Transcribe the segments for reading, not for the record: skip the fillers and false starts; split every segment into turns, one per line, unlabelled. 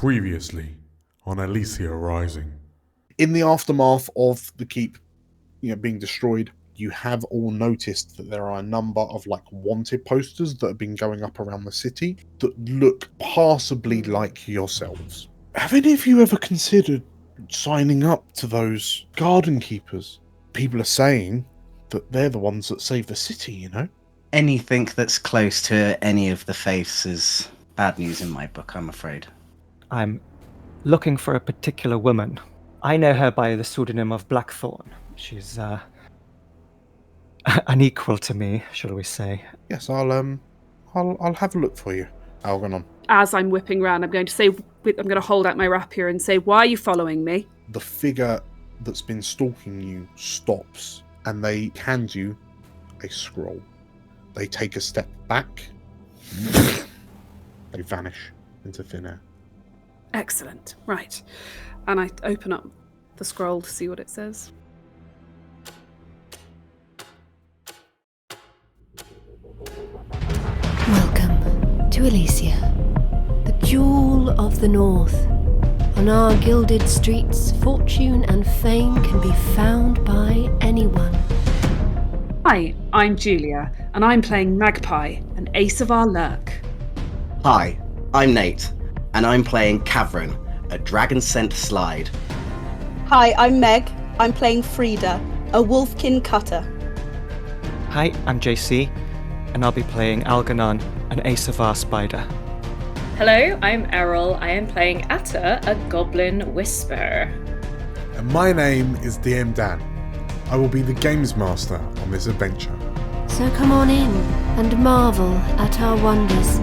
Previously on Elysia Rising.
In the aftermath of the keep, being destroyed, you have all noticed that there are a number of wanted posters that have been going up around the city that look passably like yourselves. Have any of you ever considered signing up to those garden keepers? People are saying that they're the ones that save the city,
Anything that's close to any of the faiths is bad news in my book, I'm afraid.
I'm looking for a particular woman. I know her by the pseudonym of Blackthorn. She's an equal to me, shall we say.
Yes, I'll have a look for you, Algernon.
As I'm whipping around, I'm going to hold out my rapier and say, "Why are you following me?"
The figure that's been stalking you stops, and they hand you a scroll. They take a step back. They vanish into thin air.
Excellent. Right. And I open up the scroll to see what it says.
Welcome to Elysia, the jewel of the north. On our gilded streets, fortune and fame can be found by anyone.
Hi, I'm Julia, and I'm playing Magpie, an ace of our lurk.
Hi, I'm Nate, and I'm playing Cavern, a dragon-scent slide.
Hi, I'm Meg. I'm playing Frida, a wolfkin cutter.
Hi, I'm JC, and I'll be playing Algernon, an ace of our spider.
Hello, I'm Errol. I am playing Atta, a goblin whisperer.
And my name is DM Dan. I will be the games master on this adventure.
So come on in and marvel at our wonders.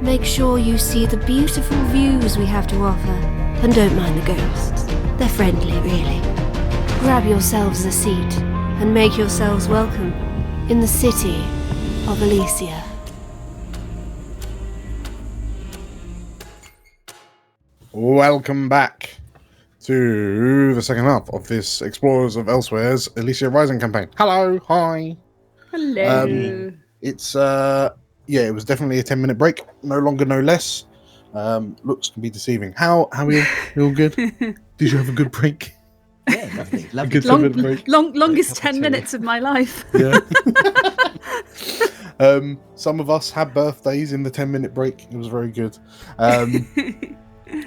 Make sure you see the beautiful views we have to offer, and don't mind the ghosts. They're friendly, really. Grab yourselves a seat and make yourselves welcome in the city of Elysia.
Welcome back to the second half of this Explorers of Elsewhere's Elysia Rising campaign. Hello, hi.
Hello.
It's it was definitely a 10-minute break. No longer, no less. Looks can be deceiving. How are you? You all good? Did you have a good break?
Yeah, lovely.
A good 10-minute break.
Longest 10 minutes of my life.
Yeah. Some of us had birthdays in the 10-minute break. It was very good.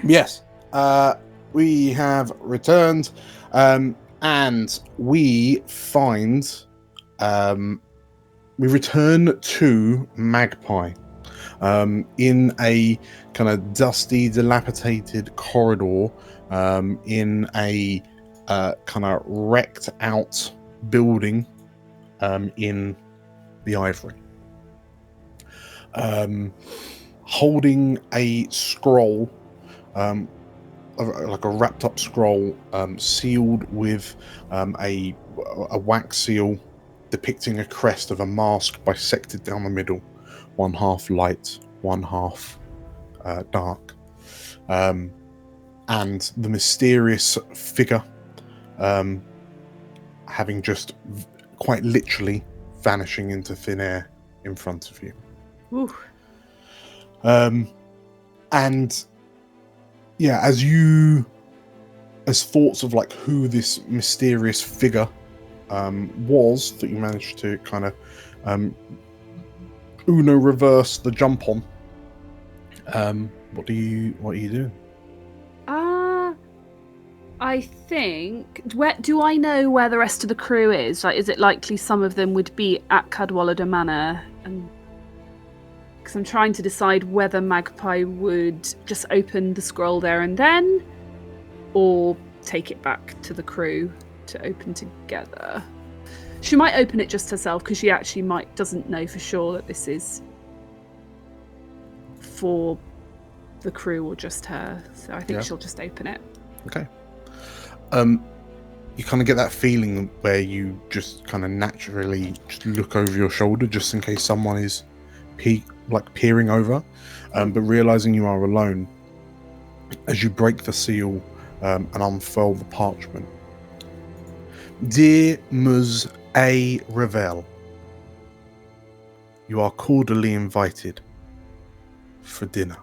Yes. We have returned, and we find we return to Magpie in a kind of dusty, dilapidated corridor in a kind of wrecked out building in the Ivory. Holding a scroll, like a wrapped up scroll, sealed with a wax seal depicting a crest of a mask bisected down the middle, one half light, one half dark, and the mysterious figure having just quite literally vanishing into thin air in front of you.
Ooh.
And yeah, as thoughts of who this mysterious figure was that you managed to kind of Uno reverse the jump on. What are you doing?
I think. Do I know where the rest of the crew is? Is it likely some of them would be at Cadwallader Manor? And because I'm trying to decide whether Magpie would just open the scroll there and then, or take it back to the crew to open together. She might open it just herself because she actually doesn't know for sure that this is for the crew or just her. So I think she'll just open it.
Okay. You kind of get that feeling where you just kind of naturally just look over your shoulder just in case someone is peering over, but realizing you are alone as you break the seal and unfurl the parchment. Dear Ms. A. Revel, you are cordially invited for dinner.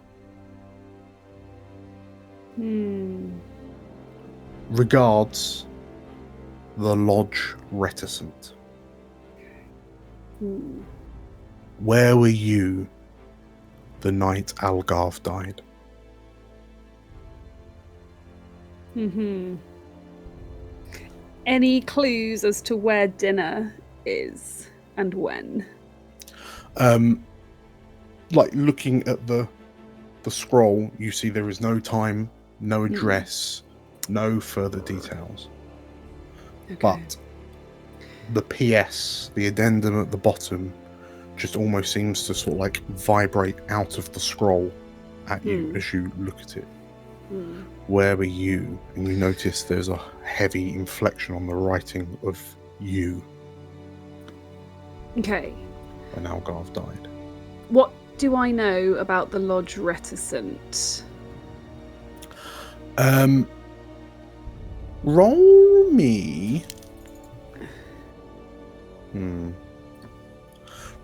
Regards, the Lodge Reticent. Where were you the night Algarve died?
Any clues as to where dinner is and when?
Like looking at the scroll, you see there is no time, no address, no further details.
Okay.
But the PS, the addendum at the bottom, just almost seems to sort of like vibrate out of the scroll at you as you look at it. Where were you? And you notice there's a heavy inflection on the writing of you.
Okay.
When Algarve died.
What do I know about the Lodge Reticent?
Roll me.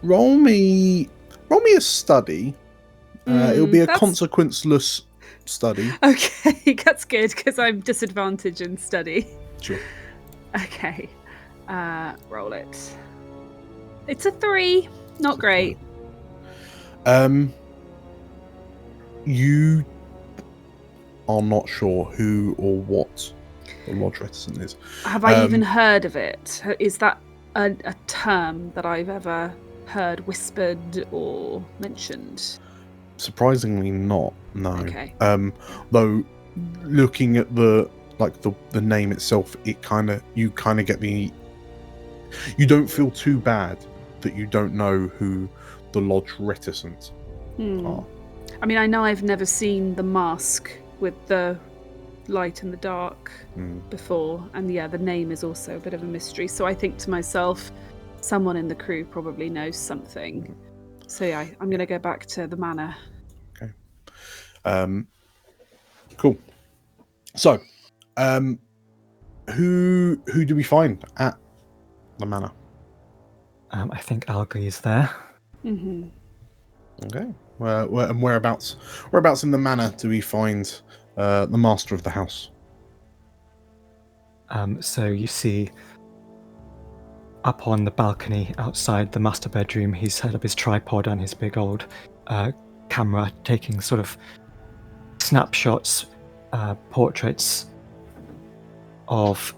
Roll me a study. It'll be a consequenceless study.
Okay, that's good because I'm disadvantaged in study.
Sure.
Okay, roll it. It's a 3. Not great.
You are not sure who or what the Lodge Reticent is.
Have I even heard of it? Is that a term that I've ever heard whispered or mentioned?
Surprisingly not, no.
Okay.
Though looking at the name itself, you kind of get the... You don't feel too bad that you don't know who the Lodge Reticent are.
I mean, I know I've never seen the mask with the light and the dark before, and yeah, the name is also a bit of a mystery. So I think to myself, someone in the crew probably knows something. So yeah, I'm going to go back to the manor.
Okay. Cool. So, who do we find at the manor?
I think Algae is there.
Okay. And whereabouts in the manor do we find the master of the house?
So you see, up on the balcony outside the master bedroom, he's set up his tripod and his big old camera, taking sort of snapshots, portraits of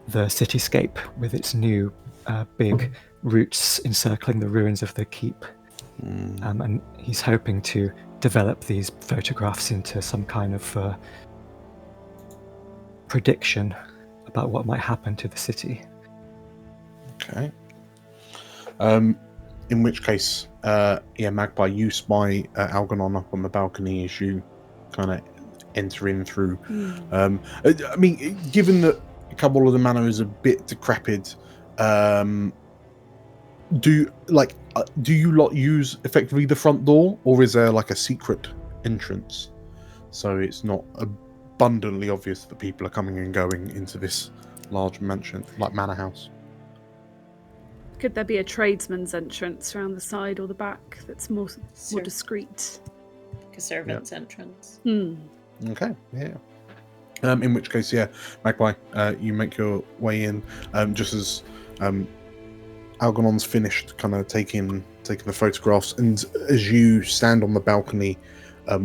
the cityscape with its new big roots encircling the ruins of the keep. And he's hoping to develop these photographs into some kind of prediction about what might happen to the city.
Okay. In which case, Magpie, you spy Algernon up on the balcony as you kind of enter in through. I mean, given that Cabal of the Manor is a bit decrepit, do you lot use effectively the front door, or is there like a secret entrance so it's not abundantly obvious that people are coming and going into this large mansion, like manor house?
Could there be a tradesman's entrance around the side or the back that's more discreet?
Like a servant's entrance.
Okay, yeah. In which case, Magpie, you make your way in just as Algernon's finished kind of taking the photographs, and as you stand on the balcony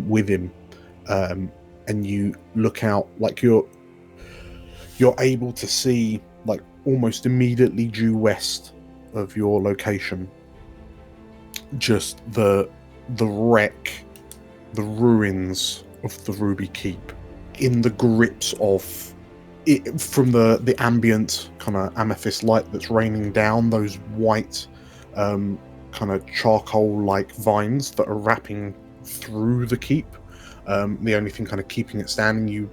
with him, and you look out, like you're able to see, like almost immediately due west of your location, just the wreck, the ruins of the Ruby Keep, in the grips of it, from the ambient kind of amethyst light that's raining down, those white kind of charcoal-like vines that are wrapping through the keep. The only thing kind of keeping it standing, you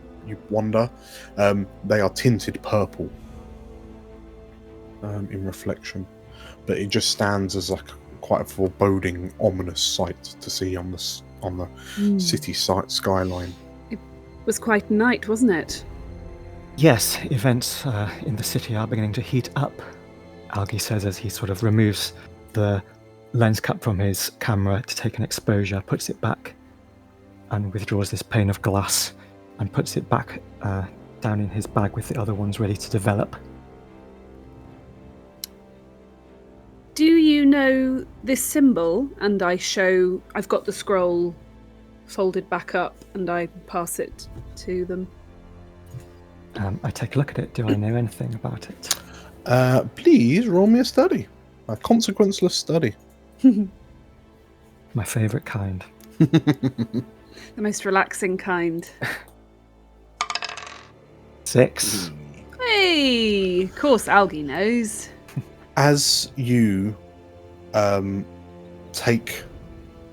wonder, they are tinted purple in reflection, but it just stands as like quite a foreboding, ominous sight to see on the city skyline.
It was quite a night, wasn't it?
Yes, events in the city are beginning to heat up, Algae says as he sort of removes the lens cap from his camera to take an exposure, puts it back, and withdraws this pane of glass and puts it back down in his bag with the other ones ready to develop.
Do you know this symbol? And I've got the scroll folded back up and I pass it to them.
I take a look at it. Do I know anything about it?
Please roll me a study. A consequenceless study.
My favourite kind.
The most relaxing kind.
6.
Hey! Of course, Algie knows.
As you take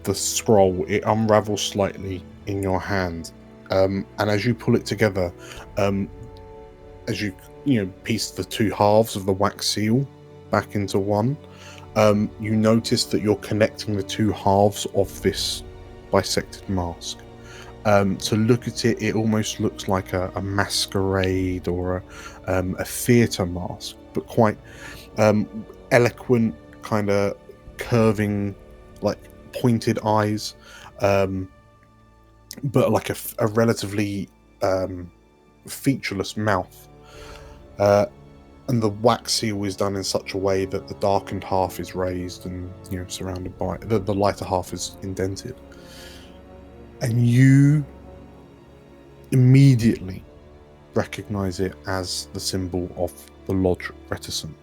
the scroll, it unravels slightly in your hand, and as you pull it together, as you piece the two halves of the wax seal back into one, you notice that you're connecting the two halves of this bisected mask. To look at it, it almost looks like a masquerade or a theatre mask, but quite eloquent, kind of curving, like pointed eyes, but like a relatively featureless mouth. And the wax seal is done in such a way that the darkened half is raised and surrounded by the lighter half is indented. And you immediately recognize it as the symbol of the Lodge Reticent,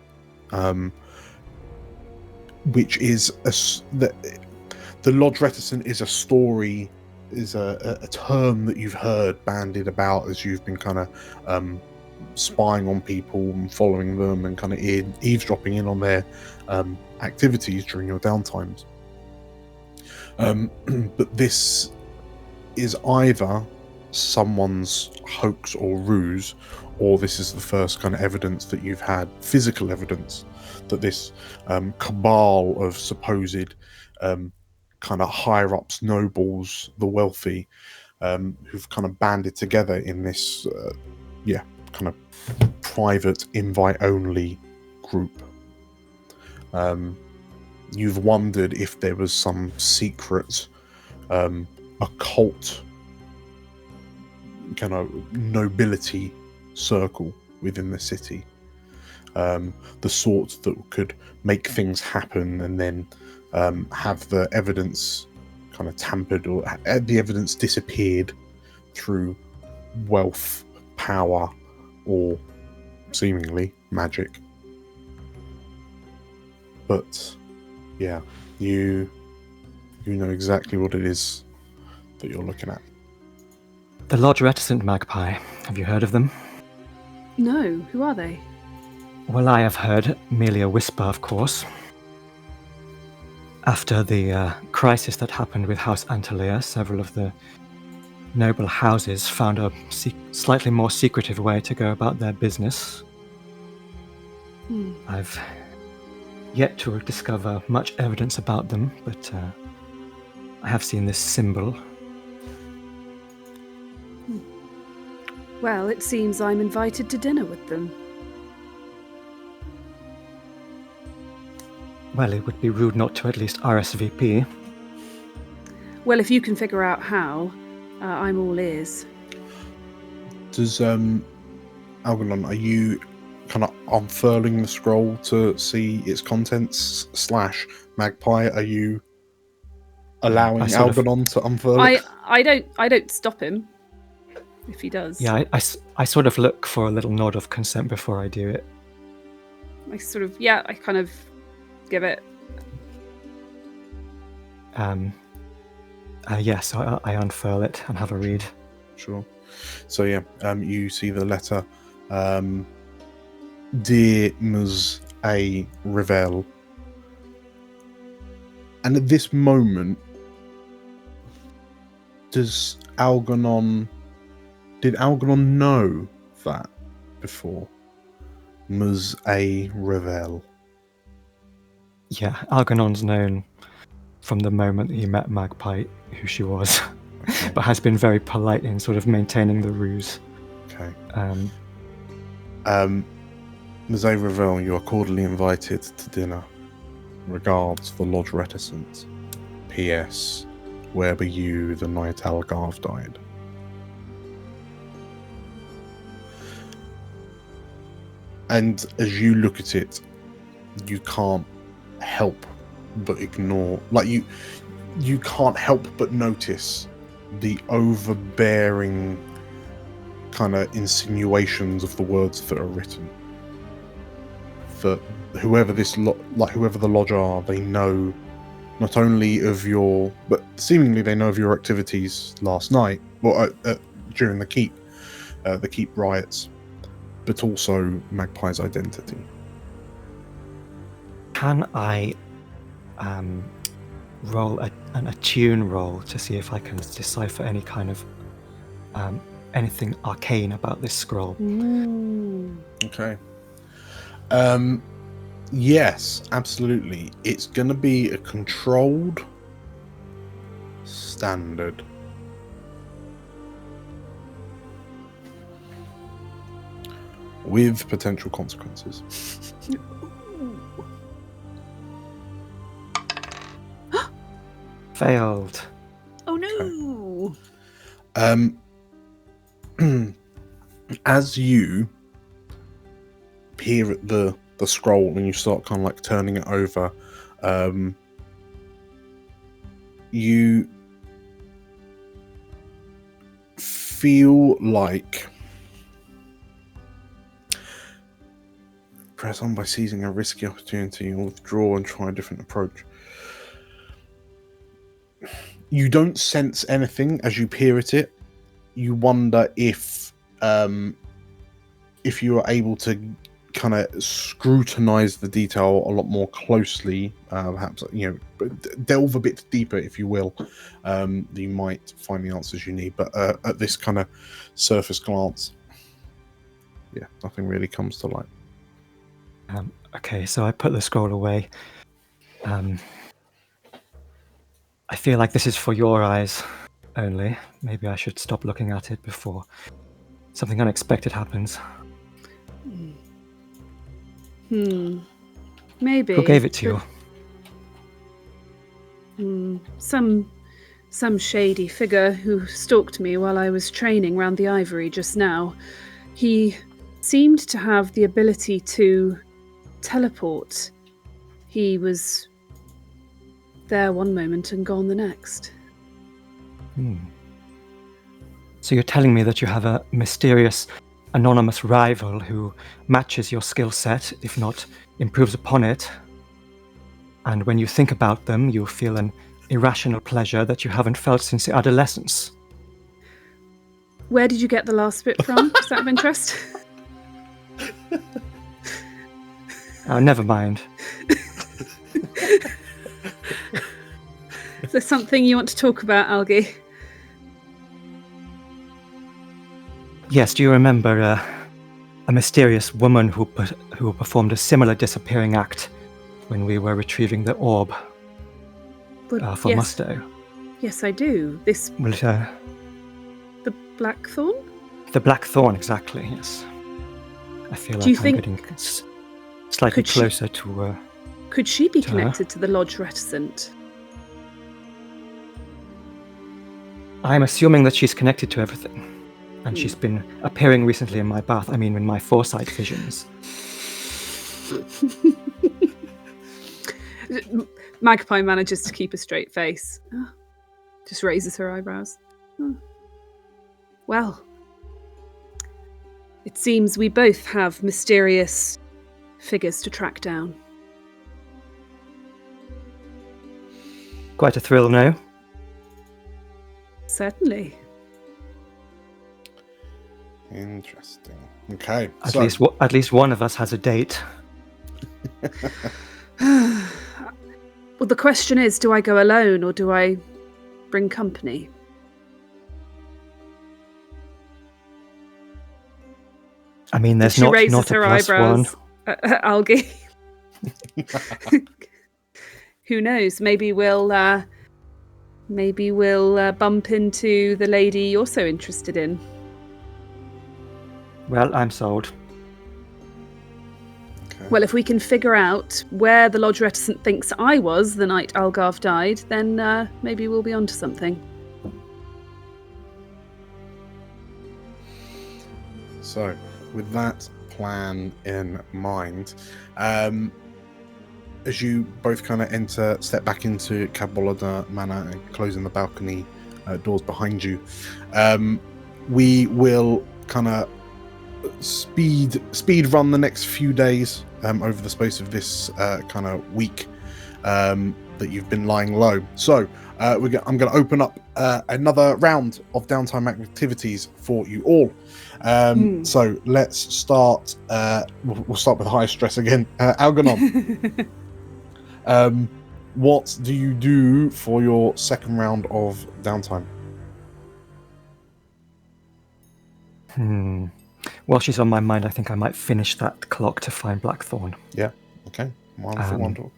which is the Lodge Reticent is a story, is a term that you've heard bandied about as you've been kind of spying on people and following them and kind of eavesdropping in on their activities during your downtimes. But this is either someone's hoax or ruse, or this is the first kind of evidence that you've had, physical evidence, that this cabal of supposed kind of higher-ups, nobles, the wealthy, who've kind of banded together in this kind of private, invite-only group. You've wondered if there was some secret occult kind of nobility circle within the city, the sort that could make things happen and then have the evidence kind of tampered or the evidence disappeared through wealth, power, or seemingly magic. But yeah, you know exactly what it is that you're looking at.
The Lodge Reticent Magpie. Have you heard of them?
No, who are they?
Well, I have heard merely a whisper, of course. After the crisis that happened with House Antalya, several of the noble houses found a slightly more secretive way to go about their business. I've yet to discover much evidence about them, but I have seen this symbol.
Well, it seems I'm invited to dinner with them.
Well, it would be rude not to at least RSVP.
Well, if you can figure out how, I'm all ears.
Does Algernon, are you kind of unfurling the scroll to see its contents / Magpie? Are you allowing Algernon to unfurl it?
I don't stop him if he does.
Yeah, I sort of look for a little nod of consent before I do it.
I kind of give it.
So I unfurl it and have a read.
Sure. So you see the letter, Dear Ms. A. Revel. And at this moment, did Algernon know that before? Ms. A. Revel.
Yeah, Algernon's known from the moment he met Magpie who she was,
Okay.
but has been very polite in sort of maintaining the ruse.
Okay. Ms. A. Revel, you are cordially invited to dinner. Regards, the Lodge Reticent. P.S. Where were you the night Algarve died? And as you look at it, you can't help but ignore, like you can't help but notice the overbearing kind of insinuations of the words that are written. That whoever whoever the lodge are, they know not only of your, but seemingly they know of your activities last night, or during the keep riots, but also Magpie's identity.
Can I roll an attune roll to see if I can decipher any kind of anything arcane about this scroll?
Okay. Yes, absolutely. It's going to be a controlled standard. With potential consequences.
Failed.
Oh no!
As you peer at the scroll and you start kind of like turning it over, you feel like press on by seizing a risky opportunity or withdraw and try a different approach. You don't sense anything as you peer at it. You wonder if you are able to kind of scrutinize the detail a lot more closely, perhaps, delve a bit deeper, if you will, you might find the answers you need. But at this kind of surface glance, yeah, nothing really comes to light.
Okay, so I put the scroll away. I feel like this is for your eyes only. Maybe I should stop looking at it before something unexpected happens.
Maybe.
Who gave it to
you? Some shady figure who stalked me while I was training round the ivory just now. He seemed to have the ability to teleport. He was there one moment and gone the next.
So you're telling me that you have a mysterious, anonymous rival who matches your skill set, if not improves upon it, and when you think about them, you feel an irrational pleasure that you haven't felt since your adolescence.
Where did you get the last bit from? Is that of interest?
Oh, never mind.
Is there something you want to talk about, Algie?
Yes, do you remember a mysterious woman who performed a similar disappearing act when we were retrieving the orb for
yes.
Musto?
Yes, I do. The Blackthorn?
The Blackthorn, exactly, yes. I feel
do you
like
think
I'm getting slightly closer to
could she be
to
connected to the Lodge Reticent?
I'm assuming that she's connected to everything. And she's been appearing recently in my bath. I mean, in my foresight visions.
Magpie manages to keep a straight face. Just raises her eyebrows. Well, it seems we both have mysterious figures to track down.
Quite a thrill, no?
Certainly.
Interesting. Okay.
At least one of us has a date.
Well, the question is, do I go alone or do I bring company?
I mean, there's
she
not
raises
a
her
plus
eyebrows
one.
Algie. Who knows? Maybe we'll bump into the lady you're so interested in.
Well, I'm sold.
Okay.
Well, if we can figure out where the Lodge Reticent thinks I was the night Algarve died, then maybe we'll be onto something.
So, with that plan in mind. As you both kind of step back into Cadwallader Manor and closing the balcony doors behind you, we will kind of speed run the next few days over the space of this kind of week that you've been lying low. So I'm going to open up another round of downtime activities for you all. So let's start. We'll start with high stress again. Algernon. What do you do for your second round of downtime?
While she's on my mind, I think I might finish that clock to find Blackthorn.
Yeah. Okay. Wonderful.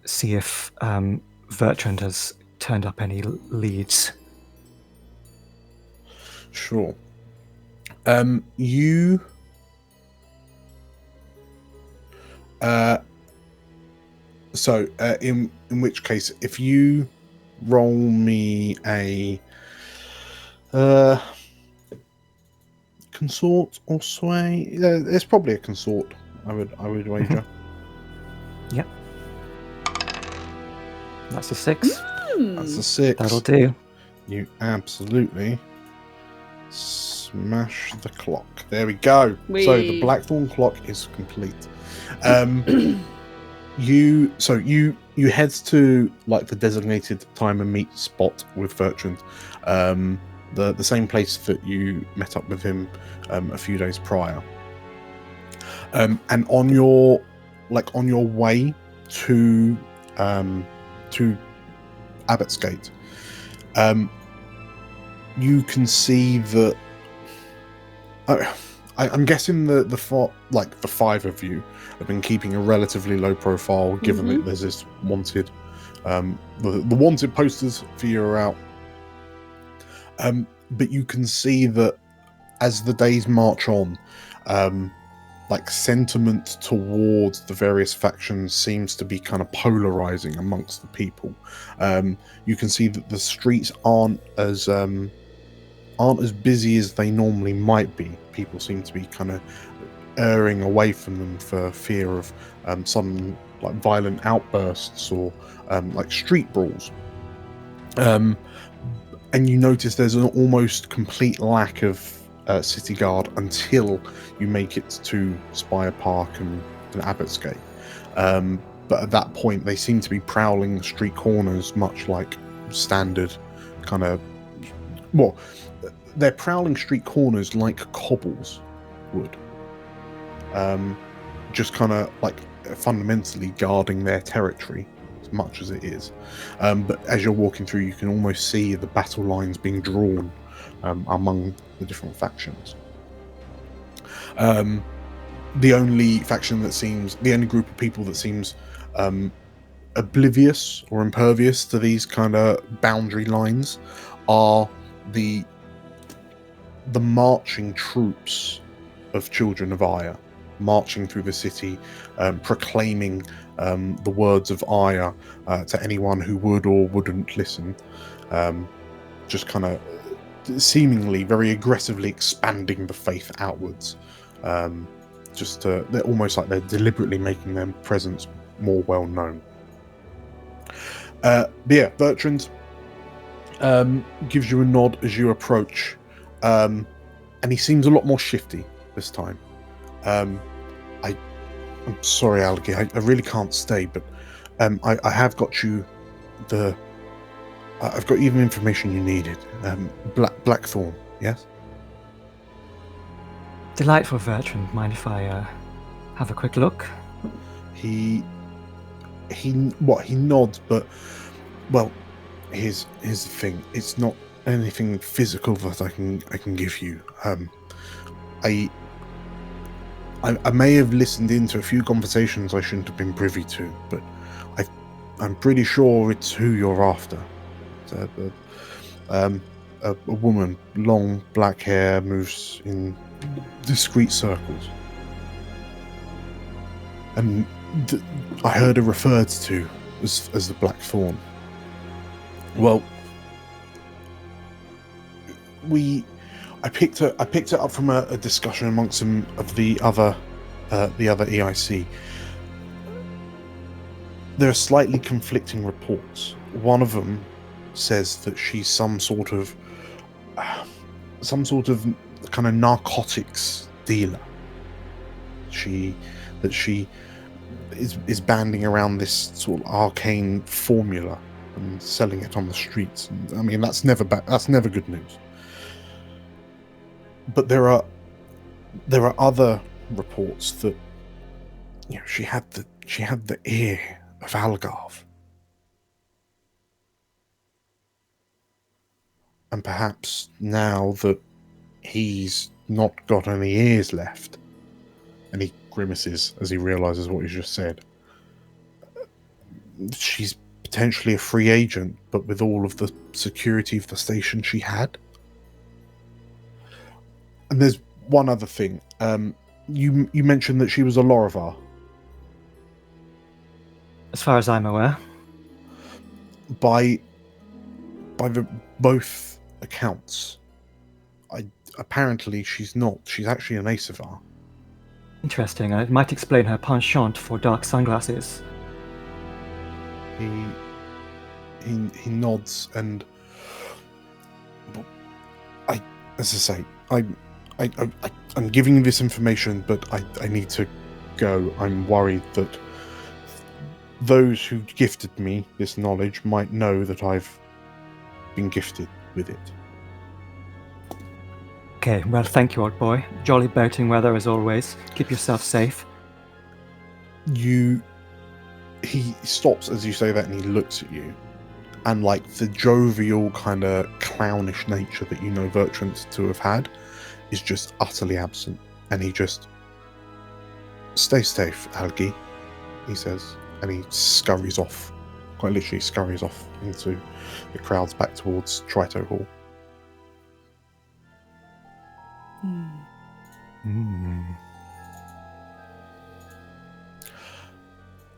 See if Bertrand has turned up any leads.
Sure. In which case, if you roll me a consort or sway, it's probably a consort. I would wager.
Yep. That's a 6.
That's a 6.
That'll do.
You absolutely smash the clock. There we go. So the Blackthorn clock is complete. You head to like the designated time and meet spot with Bertrand, the same place that you met up with him a few days prior. And on your way to Abbotsgate, you can see that. I'm guessing the five of you have been keeping a relatively low profile, given that there's this wanted, the wanted posters for you are out. But you can see that as the days march on, sentiment towards the various factions seems to be kind of polarizing amongst the people. You can see that the streets aren't as busy as they normally might be. People seem to be kind of erring away from them for fear of sudden violent outbursts or street brawls. And you notice there's an almost complete lack of city guard until you make it to Spire Park and Abbotsgate. But at that point, they seem to be prowling street corners, much like standard kind of. Well, they're prowling street corners like cobbles would. Just kind of fundamentally guarding their territory as much as it is. But as you're walking through, you can almost see the battle lines being drawn among the different factions. The only group of people that seems oblivious or impervious to these kind of boundary lines are the marching troops of Children of Ire, marching through the city, proclaiming the words of Ire to anyone who would or wouldn't listen, just kind of seemingly very aggressively expanding the faith outwards. They're almost like they're deliberately making their presence more well known. Bertrand gives you a nod as you approach. And he seems a lot more shifty this time. I'm sorry, Algie, I really can't stay, but I have got you I've got you the information you needed. Blackthorn, yes?
Delightful, Bertrand. Mind if I have a quick look?
He nods, but here's the thing. It's not anything physical that I can give you. I may have listened into a few conversations I shouldn't have been privy to, but I'm pretty sure it's who you're after. A woman, long black hair, moves in discreet circles, and I heard her referred to as the Blackthorn. Well, I picked it up from a discussion amongst some of the other EIC. There are slightly conflicting reports. One of them says that she's some sort of kind of narcotics dealer. She is banding around this sort of arcane formula and selling it on the streets. And, I mean, that's never good news. But there are other reports that she had the ear of Algarve. And perhaps now that he's not got any ears left, and he grimaces as he realizes what he's just said, she's potentially a free agent, but with all of the security of the station she had. And there's one other thing. You mentioned that she was a Lorivar.
As far as I'm aware.
By both accounts, apparently she's not. She's actually an Acivar.
Interesting. It might explain her penchant for dark sunglasses.
He nods, and I'm giving you this information, but I need to go. I'm worried that those who gifted me this knowledge might know that I've been gifted with it.
Okay, well, thank you, old boy. Jolly boating weather as always. Keep yourself safe.
He stops as you say that, and he looks at you, and like the jovial kind of clownish nature that you know Bertrand to have had is just utterly absent, and he just, "Stay safe, Algie," he says, and he scurries off, quite literally scurries off into the crowds back towards Trito Hall.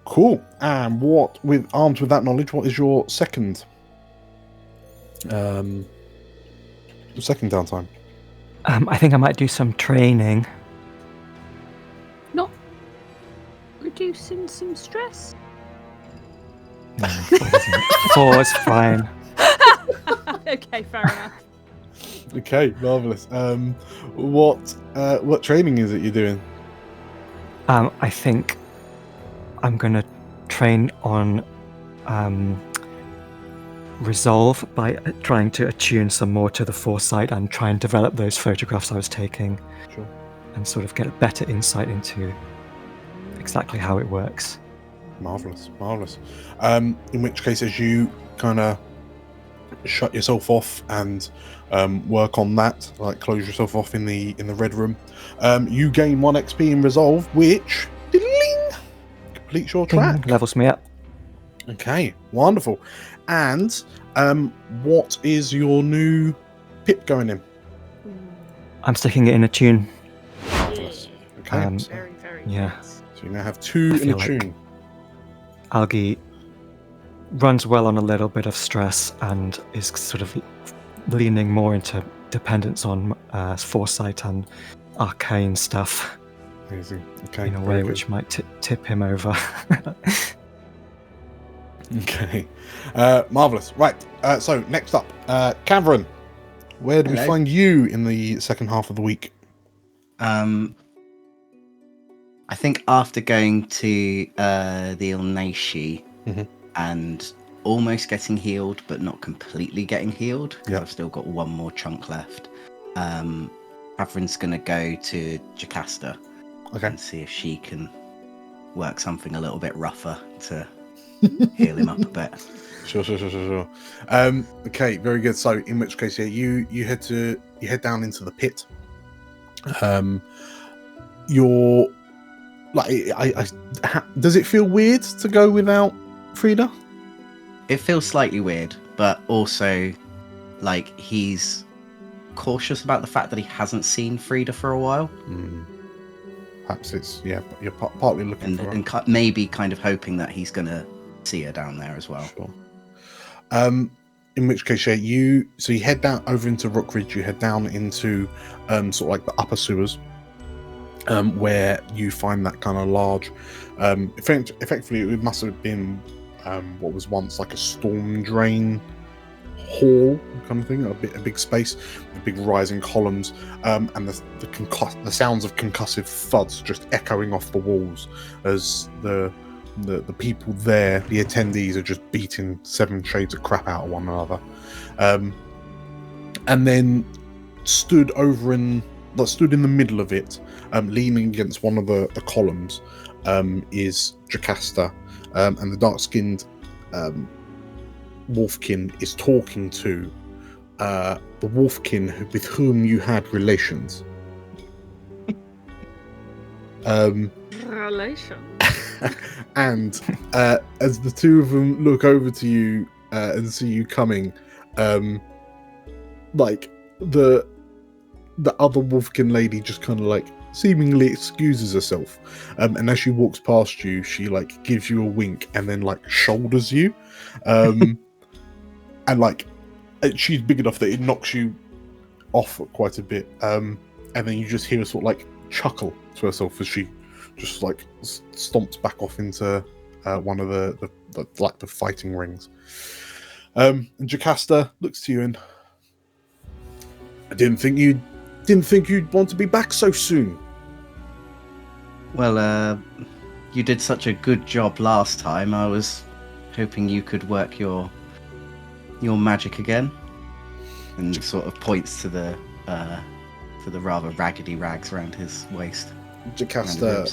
Cool. And armed with that knowledge, what is your second downtime?
I think I might do some training.
Not reducing some stress?
No, 4's fine.
Okay, fair enough.
Okay, marvelous. What training is it you're doing?
I think I'm going to train on resolve by trying to attune some more to the foresight and try and develop those photographs I was taking.
Sure.
And sort of get a better insight into exactly how it works.
Marvelous. In which case, as you kind of shut yourself off and work on that, like close yourself off in the red room, you gain 1 XP in resolve, which completes your track.
Levels me up.
Okay, wonderful. And what is your new pip going in?
I'm sticking it in a tune.
Marvelous. Okay.
Very, very
Yeah.
nice.
So you now have 2 in a tune.
Algie runs well on a little bit of stress and is sort of leaning more into dependence on foresight and arcane stuff.
Amazing. Okay.
In a way which might tip him over.
Okay. Marvelous. Right. So next up, Cameron. Where do we find you in the second half of the week?
I think after going to the Elysia and almost getting healed, but not completely getting healed, because I've still got 1 more chunk left. Catherine's going to go to Jocasta and see if she can work something a little bit rougher to heal him up a bit.
Sure. Okay, very good. So in which case, you head down into the pit. You're like, does it feel weird to go without Frida?
It feels slightly weird, but also like he's cautious about the fact that he hasn't seen Frida for a while.
Perhaps it's you're partly looking for her.
And maybe kind of hoping that he's gonna see her down there as well.
Sure. In which case, yeah, you head down over into Rookridge. You head down into sort of like the upper sewers, where you find that kind of large. Effectively, it must have been what was once like a storm drain hall kind of thing, a big space with big rising columns, and the sounds of concussive thuds just echoing off the walls as the people there, the attendees, are just beating 7 shades of crap out of one another. And then stood in the middle of it, leaning against one of the columns, is Jocasta, and the dark-skinned Wolfkin is talking to the Wolfkin with whom you had relations.
Relations.
And as the two of them look over to you and see you coming, like the other Wolfkin lady just kind of like seemingly excuses herself, and as she walks past you, she like gives you a wink and then like shoulders you, and like she's big enough that it knocks you off quite a bit, and then you just hear her sort of like chuckle to herself as she just like stomps back off into one of the fighting rings. And Jocasta looks to you and, I didn't think you'd want to be back so soon.
Well, you did such a good job last time. I was hoping you could work your magic again. And sort of points to the rather raggedy rags around his waist.
Jocasta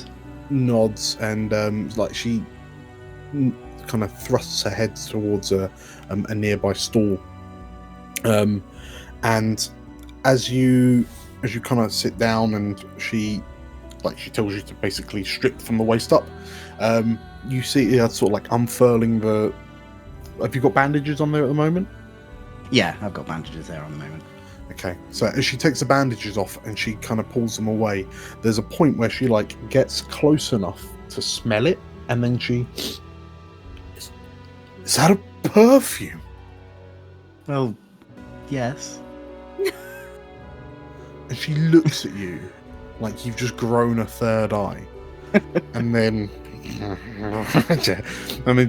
nods and like she kind of thrusts her head towards a nearby stall, and as you kind of sit down and she tells you to basically strip from the waist up, you see her sort of like unfurling the. Have you got bandages on there at the moment?
Yeah, I've got bandages there on the moment.
Okay, so as she takes the bandages off and she kind of pulls them away, there's a point where she like gets close enough to smell it, and then she, is that a perfume?
Well, yes.
And she looks at you like you've just grown a third eye, and then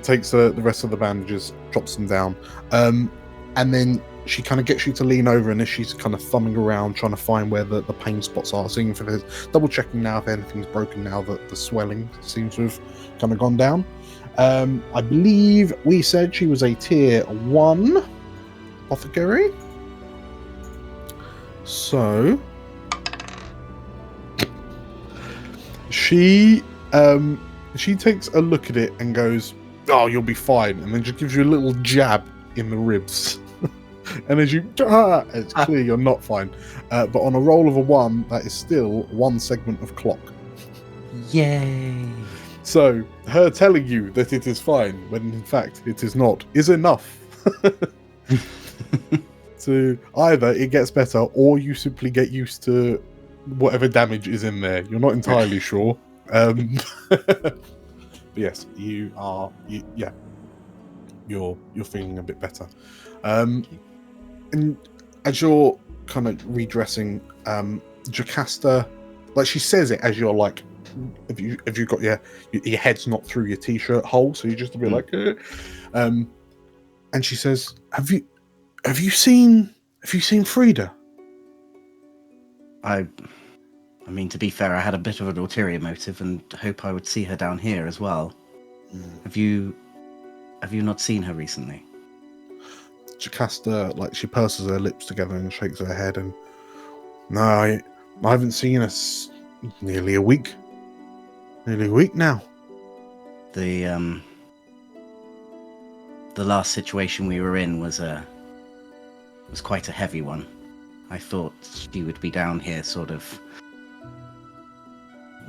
takes the rest of the bandages, drops them down, and then she kind of gets you to lean over, and as she's kind of thumbing around trying to find where the pain spots are, seeing if there's, double checking now if anything's broken now that the swelling seems to have kind of gone down. I believe we said she was a tier 1 apothecary. So she takes a look at it and goes, "Oh, you'll be fine," and then just gives you a little jab in the ribs. And as it's clear you're not fine. But on a roll of a 1, that is still 1 segment of clock.
Yay!
So her telling you that it is fine when in fact it is not is enough. So either it gets better or you simply get used to whatever damage is in there. You're not entirely sure. But yes, you're feeling a bit better. And as you're kind of redressing, Jocasta, like she says it as you're like, have you got your head's not through your t-shirt hole, so you're just a bit like, and she says, have you seen Frida?
I mean, to be fair, I had a bit of an ulterior motive and hope I would see her down here as well. Have you not seen her recently?
Jocasta, like, she purses her lips together and shakes her head, and no, I haven't seen her nearly a week now.
The last situation we were in was quite a heavy one. I thought she would be down here sort of,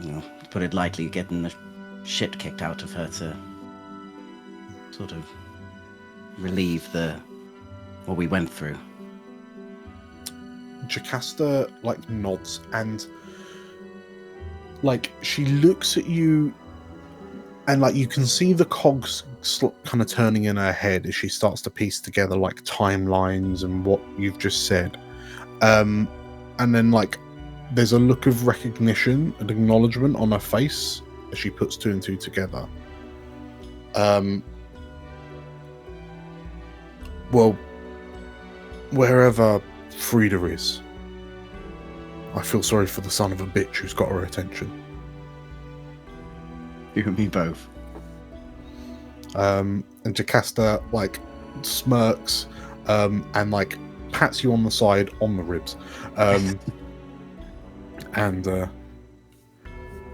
to put it lightly, getting the shit kicked out of her to sort of relieve what we went through.
Jocasta like nods and like she looks at you, and like you can see the cogs kind of turning in her head as she starts to piece together like timelines and what you've just said. And then like there's a look of recognition and acknowledgement on her face as she puts two and two together. Well, wherever Frida is, I feel sorry for the son of a bitch who's got her attention.
You and me both.
And Jocasta like smirks and like pats you on the side on the ribs. And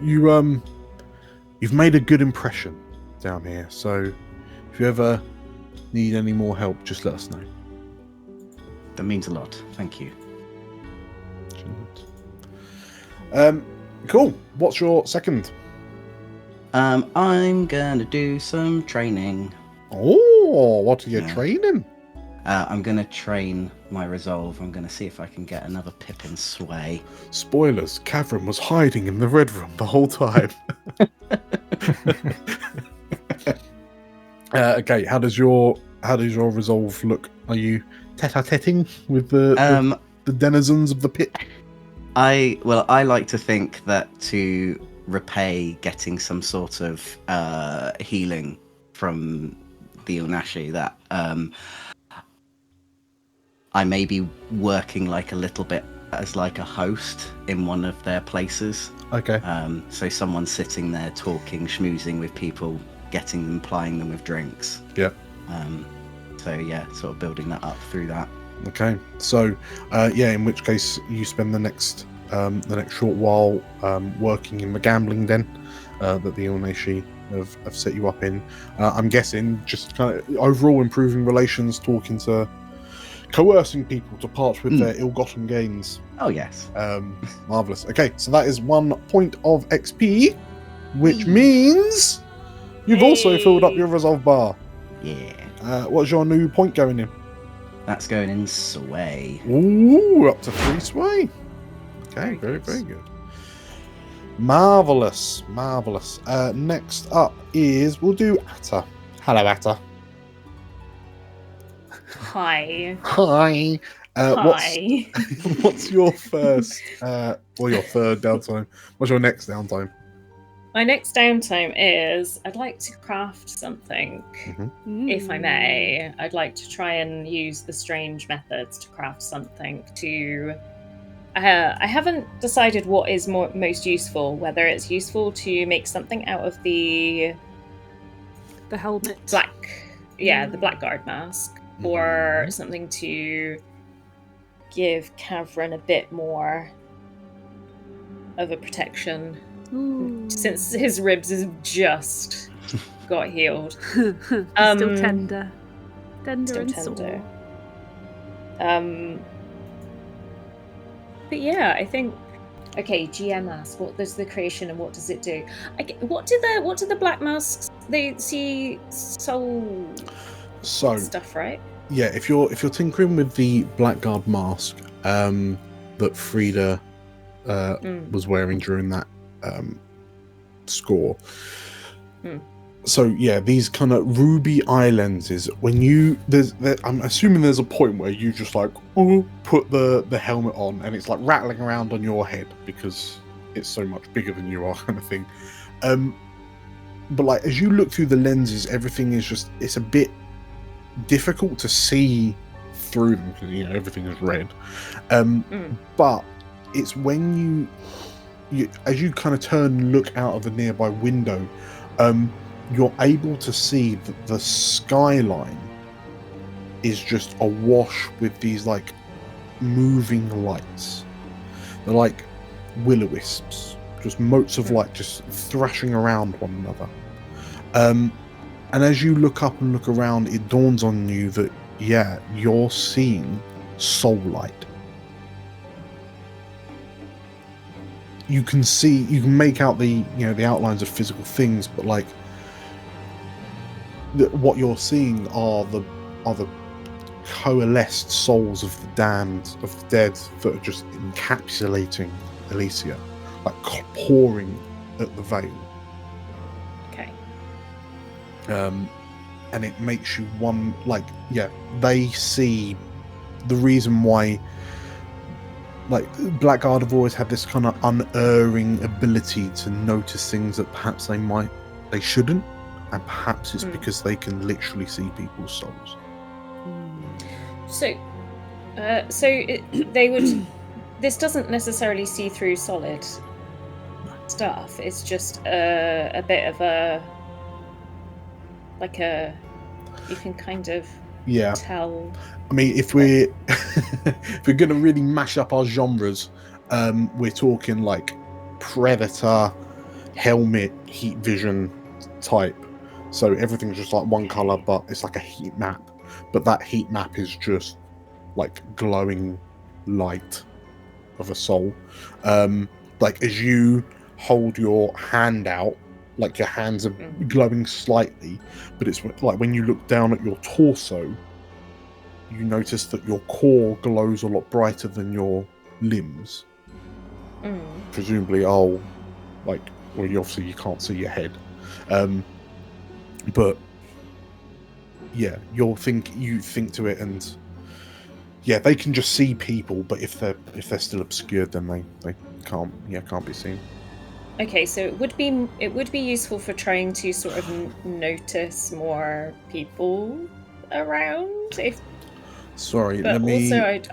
you've made a good impression down here, so if you ever need any more help, just let us know.
That means a lot. Thank you.
Cool. What's your second?
I'm gonna do some training.
Oh, what are you training?
I'm gonna train my resolve. I'm gonna see if I can get another Pippin sway.
Spoilers, Cavern was hiding in the red room the whole time. Okay, how does your resolve look? Are you tete-a-teting with the denizens of the pit?
I like to think that to repay getting some sort of healing from the Ilnashi, that I may be working like a little bit as like a host in one of their places.
Okay.
So someone's sitting there talking, schmoozing with people, getting them, plying them with drinks.
Yeah.
So yeah, sort of building that up through that.
Okay. So in which case you spend the next short while working in the gambling den that the Ilnashi have set you up in. I'm guessing just kind of overall improving relations, coercing people to part with their ill-gotten gains.
Oh yes.
Marvelous. Okay, so that is 1 point of XP, which means you've also filled up your resolve bar.
Yeah.
What's your new point going in?
That's going in sway.
Ooh, up to 3 sway. Okay, very good. Marvelous. Next up is we'll do Atta. Hello, Atta.
Hi.
Hi.
Hi.
What's your first or your third downtime? What's your next downtime?
My next downtime is I'd like to craft something, if I may. I'd like to try and use the strange methods to craft something to... I haven't decided what is most useful, whether it's useful to make something out of the
helmet.
The Blackguard mask, or something to give Cavern a bit more of a protection.
Ooh.
Since his ribs has just got healed.
Still tender. Tender and sore.
But yeah, I think... Okay, GM asks, what does the creation and what does it do? What do the black masks... They see soul stuff, right?
Yeah, if you're tinkering with the Blackguard mask that Frida was wearing during that score. So yeah, these kind of ruby eye lenses. When I'm assuming there's a point where you just like put the helmet on and it's like rattling around on your head because it's so much bigger than you are, kind of thing. But like as you look through the lenses, everything is it's a bit difficult to see through them because everything is red. But it's when you as you kind of turn and look out of the nearby window, you're able to see that the skyline is just awash with these like moving lights. They're like will-o-wisps, just motes of light just thrashing around one another. And as you look up and look around, it dawns on you that you're seeing soul light. You can make out the outlines of physical things, but like what you're seeing are the coalesced souls of the damned, of the dead, that are just encapsulating Elysia, like pouring at the veil.
Okay.
and it makes you they see the reason why, like, Blackguard have always had this kind of unerring ability to notice things that perhaps they shouldn't, and perhaps it's because they can literally see people's souls.
So they would. This doesn't necessarily see through solid stuff. It's just a bit of you can kind of tell. I
mean, if we're if we're gonna really mash up our genres, we're talking like Predator, helmet, heat vision type. So everything's just like one color, but it's like a heat map. But that heat map is just like glowing light of a soul. Like as you hold your hand out, like your hands are glowing slightly, but it's like when you look down at your torso, you notice that your core glows a lot brighter than your limbs. Presumably, obviously you can't see your head, but yeah, you think to it, and yeah, they can just see people, but if they're still obscured, then they can't be seen.
Okay, so it would be useful for trying to sort of notice more people around. I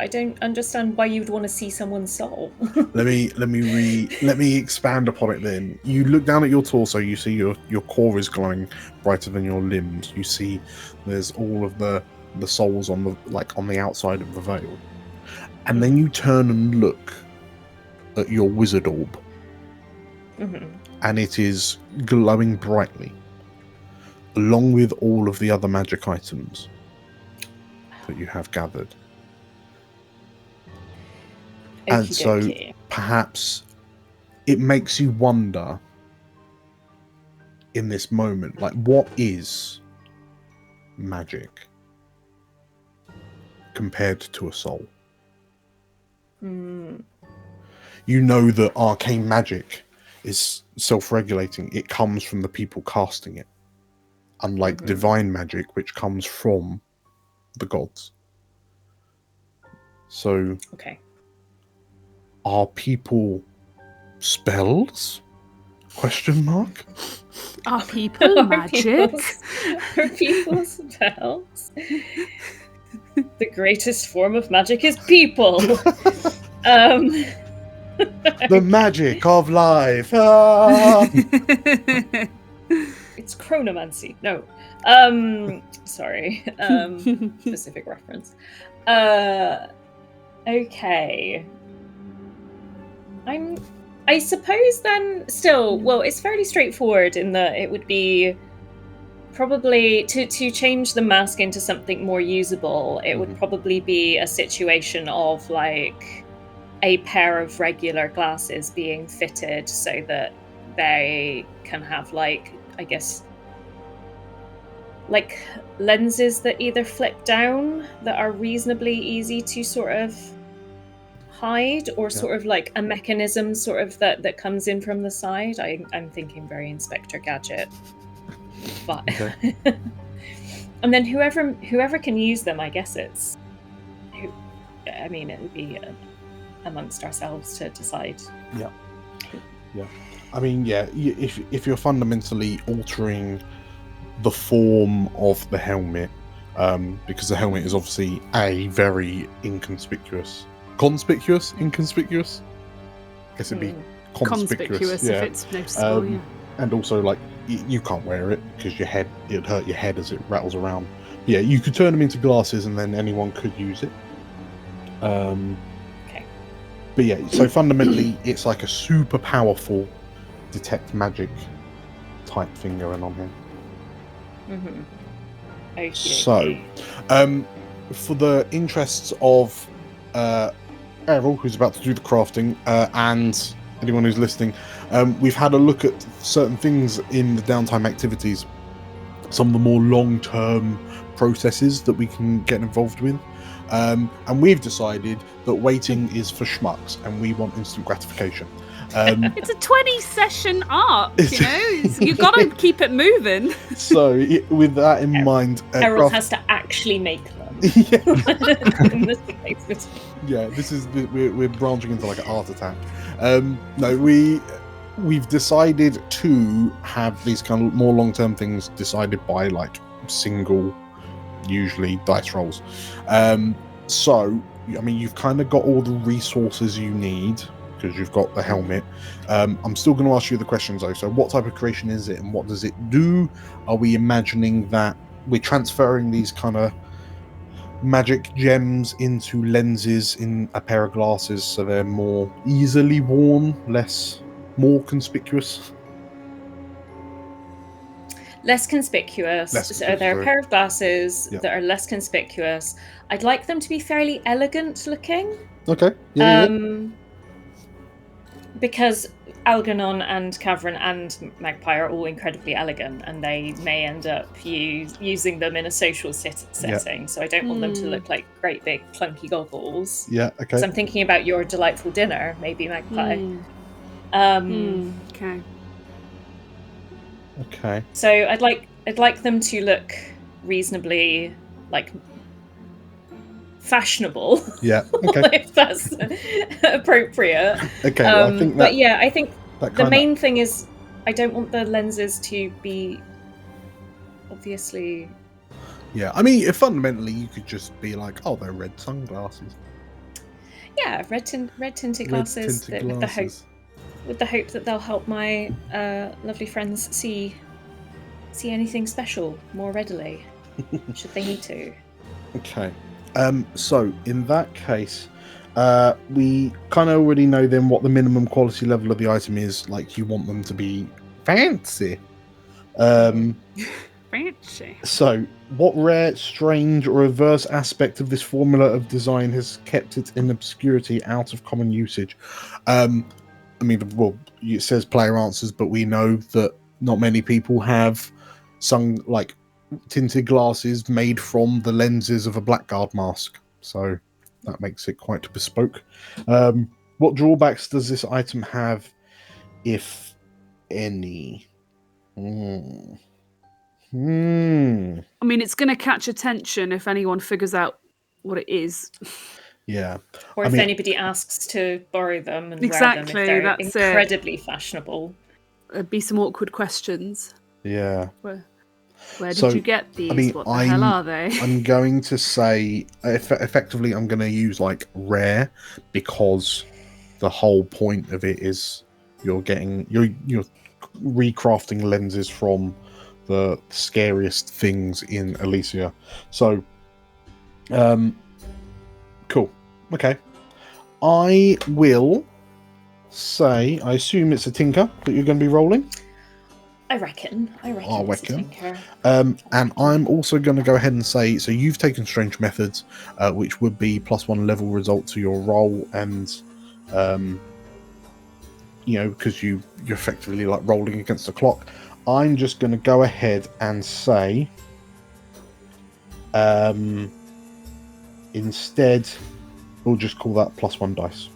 don't understand why you'd want to see someone's soul.
let me expand upon it. Then you look down at your torso. You see your core is glowing brighter than your limbs. You see there's all of the souls on the outside of the veil, and then you turn and look at your wizard orb. And it is glowing brightly, along with all of the other magic items that you have gathered. And so perhaps it makes you wonder in this moment, like, what is magic compared to a soul? You know that arcane magic is self-regulating. It comes from the people casting it, unlike divine magic, which comes from the gods. So are people spells? Question mark.
Are people magic?
Are people spells? The greatest form of magic is people.
The magic of life. Ah!
It's chronomancy. No. Sorry. Specific reference. Okay. I suppose then still, well, it's fairly straightforward in that it would be probably to change the mask into something more usable. It would probably be a situation of like a pair of regular glasses being fitted so that they can have like, I guess, like lenses that either flip down that are reasonably easy to sort of hide, or sort of like a mechanism sort of that comes in from the side. I'm thinking very Inspector Gadget. But and then whoever can use them, I guess it would be amongst ourselves to decide.
I mean, if you're fundamentally altering the form of the helmet, because the helmet is obviously a very inconspicuous. Inconspicuous? I guess it'd be conspicuous
if it's noticeable.
And also, like, you can't wear it because it'd hurt your head as it rattles around. Yeah, you could turn them into glasses, and then anyone could use it. But yeah, so fundamentally, it's like a super powerful detect magic type thing going on here. So, for the interests of Errol, who's about to do the crafting, and anyone who's listening, we've had a look at certain things in the downtime activities, some of the more long-term processes that we can get involved with. And we've decided that waiting is for schmucks, and we want instant gratification.
It's a 20-session arc, you've got to keep it moving.
So, with that in mind,
Errol has to actually make them. In this case.
Yeah, we're branching into like a heart attack. No, we've decided to have these kind of more long-term things decided by like single, usually dice rolls. So, I mean, you've kind of got all the resources you need because you've got the helmet. I'm still going to ask you the questions though. So, what type of creation is it, and what does it do? Are we imagining that we're transferring these kind of magic gems into lenses in a pair of glasses so they're more easily worn, more conspicuous?
Less conspicuous. So they're a pair of glasses that are less conspicuous. I'd like them to be fairly elegant looking.
Okay.
Because Algernon and Cavern and Magpie are all incredibly elegant, and they may end up using them in a social setting. So I don't want them to look like great big clunky goggles.
Yeah, okay.
So I'm thinking about your delightful dinner, maybe Magpie.
Okay.
Okay.
So I'd like them to look reasonably like fashionable.
Yeah. Okay.
If that's appropriate.
Okay. Well, I think that.
But yeah, I think the main thing is I don't want the lenses to be obviously.
Yeah, I mean, fundamentally, you could just be like, "Oh, they're red sunglasses."
Yeah, red tinted glasses with the hope that they'll help my lovely friends see anything special more readily, should they need to.
Okay. So in that case, we kind of already know then what the minimum quality level of the item is. Like, you want them to be fancy.
Fancy.
So, what rare, strange, or reverse aspect of this formula of design has kept it in obscurity, out of common usage? I mean, well, it says player answers, but we know that not many people have tinted glasses made from the lenses of a blackguard mask, so that makes it quite bespoke. What drawbacks does this item have, if any?
I mean, it's going to catch attention if anyone figures out what it is.
Yeah.
Or if anybody asks to borrow them and wear them if they're incredibly fashionable.
There'd be some awkward questions.
Yeah.
Where did you get these? I mean, what the hell are they?
I'm going to say, effectively, I'm going to use like rare, because the whole point of it is you're recrafting lenses from the scariest things in Elysia. So, cool. Okay. I will say, I assume it's a tinker that you're going to be rolling.
I reckon. It's a tinker.
And I'm also going to go ahead and say, so you've taken strange methods, which would be +1 level result to your roll, and because you're effectively like rolling against the clock. I'm just going to go ahead and say, instead, we'll just call that +1 dice.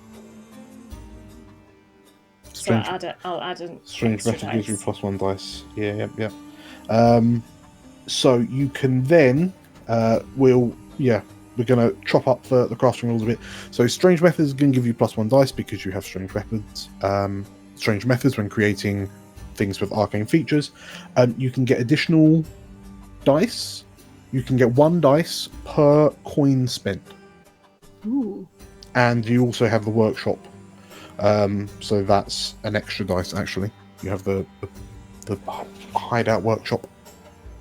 I'll add an
strange method
dice.
gives you +1 dice. Yeah. So you can then we're going to chop up the crafting rules a bit. So strange methods are going to give you +1 dice because you have strange methods. Strange methods when creating things with arcane features. You can get additional dice. You can get 1 dice per coin spent.
Ooh.
And you also have the workshop. So that's an extra dice, actually. You have the hideout workshop.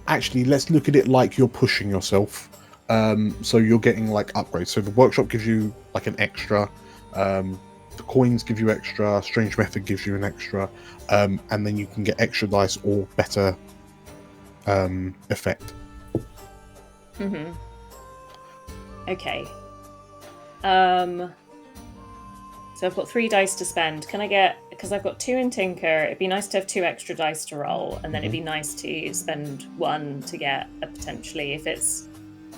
Actually, let's look at it like you're pushing yourself. So you're getting like upgrades. So the workshop gives you like an extra. The coins give you extra. Strange method gives you an extra. And then you can get extra dice or better effect.
Mm-hmm. Okay. So I've got 3 dice to spend. Can I get, because I've got 2 in Tinker, it'd be nice to have 2 extra dice to roll, and then it'd be nice to spend 1 to get a potentially, if it's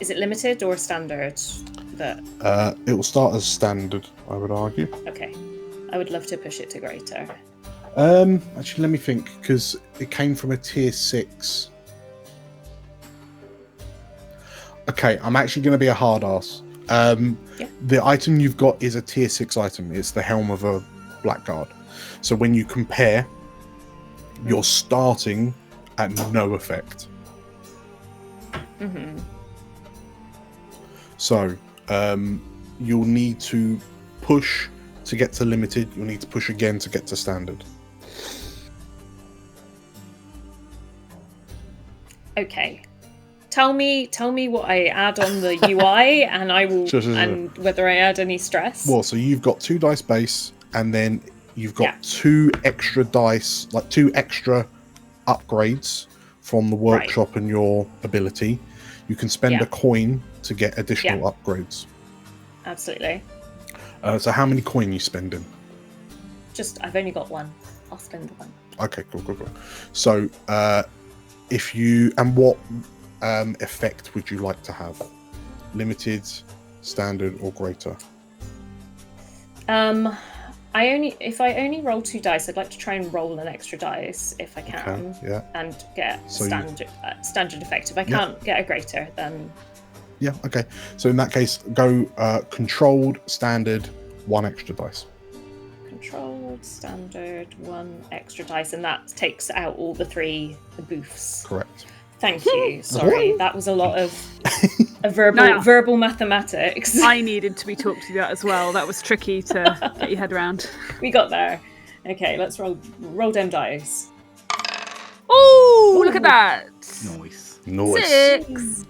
Is it limited or standard?
It will start as standard, I would argue.
Okay. I would love to push it to greater.
Actually, let me think, because it came from a tier 6. Okay, I'm actually going to be a hard ass. The item you've got is a tier 6 item. It's the Helm of a Blackguard. So when you compare, you're starting at no effect.
Mm-hmm.
So you'll need to push to get to limited. You'll need to push again to get to standard.
Okay. Tell me what I add on the UI, and I will,
Sure.
and whether I add any stress.
Well, so you've got 2 dice base, and then you've got 2 extra dice, like 2 extra upgrades from the workshop and your ability. You can spend a coin to get additional upgrades.
Absolutely.
So how many coin you spending?
I've only got 1. I'll spend 1.
Okay, cool. So what effect would you like to have? Limited, standard, or greater?
If I only roll 2 dice, I'd like to try and roll an extra dice if I can.
Okay,
and get standard effect. If I can't get a greater, then
okay. So in that case, go controlled, standard, 1 extra dice.
Controlled, standard, 1 extra dice, and that takes out all the 3 boofs.
Correct.
Thank you. Sorry, that was a lot of verbal mathematics.
I needed to be talked to that as well. That was tricky to get your head around.
We got there. Okay, let's roll them dice.
Oh, look at that!
Nice.
6.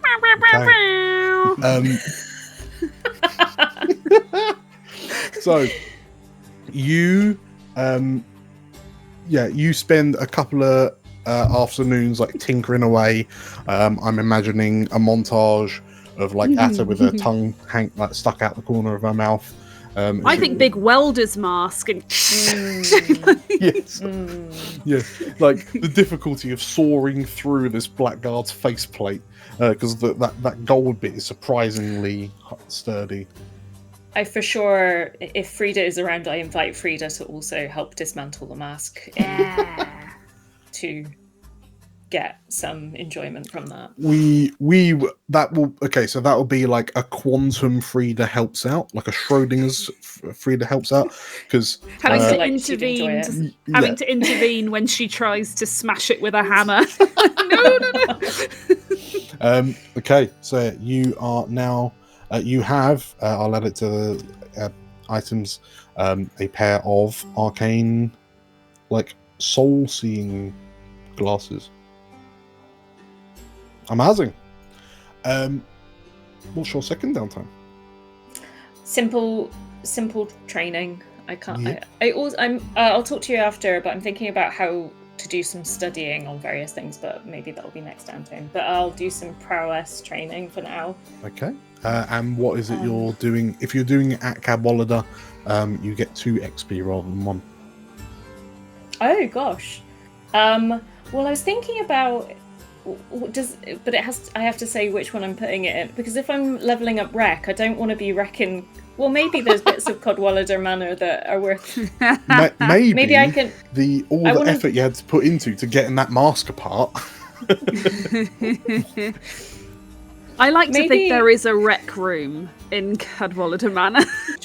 So you you spend a couple of afternoons like tinkering away. I'm imagining a montage of like Atta with her tongue like stuck out the corner of her mouth.
I think big welder's mask and
yes. Like the difficulty of soaring through this Blackguard's faceplate because that gold bit is surprisingly sturdy.
I for sure, if Frida is around, I invite Frida to also help dismantle the mask. To get some enjoyment from that.
That will be like a quantum Frida helps out, like a Schrodinger's Frida helps out, because
having to intervene when she tries to smash it with a hammer. No.
Okay, so you are now. You have. I'll add it to the items. A pair of arcane, like soul-seeing glasses. Amazing. What's your second downtime?
Simple training. I can't. Yeah. I'll talk to you after, but I'm thinking about how to do some studying on various things. But maybe that'll be next downtime. But I'll do some prowess training for now. Okay.
And what is it you're doing? If you're doing it at Cadwallader, you get 2 XP rather than 1.
Oh gosh. Well, I was thinking about I have to say which one I'm putting it in, because if I'm leveling up Wreck, I don't want to be wrecking. Well, maybe there's bits of Cadwallader Manor that are worth.
Maybe
I can.
The effort you had to put into getting that mask apart.
I like to think there is a rec room in Cadwallader Manor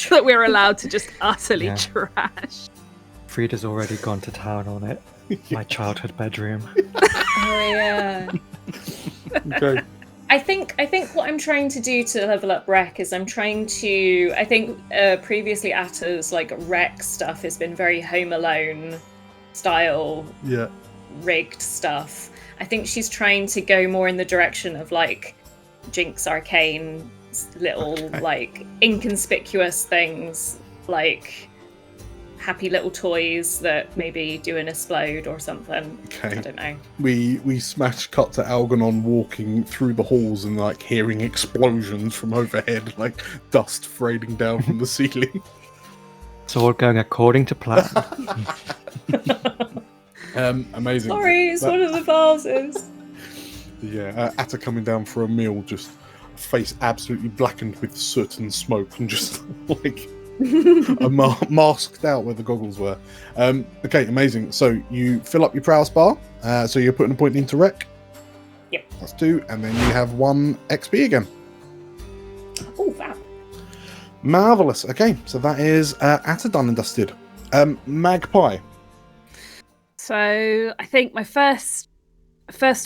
that we're allowed to just utterly trash.
Frida's already gone to town on it. My childhood bedroom.
Oh yeah.
Okay.
I think what I'm trying to do to level up Rec is I'm trying to. I think previously Atta's like Rec stuff has been very Home Alone style.
Yeah.
Rigged stuff. I think she's trying to go more in the direction of like Jinx Arcane little like inconspicuous things, like happy little toys that maybe do an explode or something.
Okay.
I don't know.
We smash cut to Algernon walking through the halls and like hearing explosions from overhead, like dust raining down from the ceiling.
It's all going according to plan.
Amazing.
Sorry, it's one of the vases.
Yeah, Atta coming down for a meal just face absolutely blackened with soot and smoke, and just like masked out where the goggles were. Okay, amazing. So you fill up your prowess bar. So you're putting a point into rec.
Yep.
That's 2, and then you have 1 XP again.
Oh, wow.
Marvelous. Okay, so that is Atta done and dusted. Magpie.
So I think my first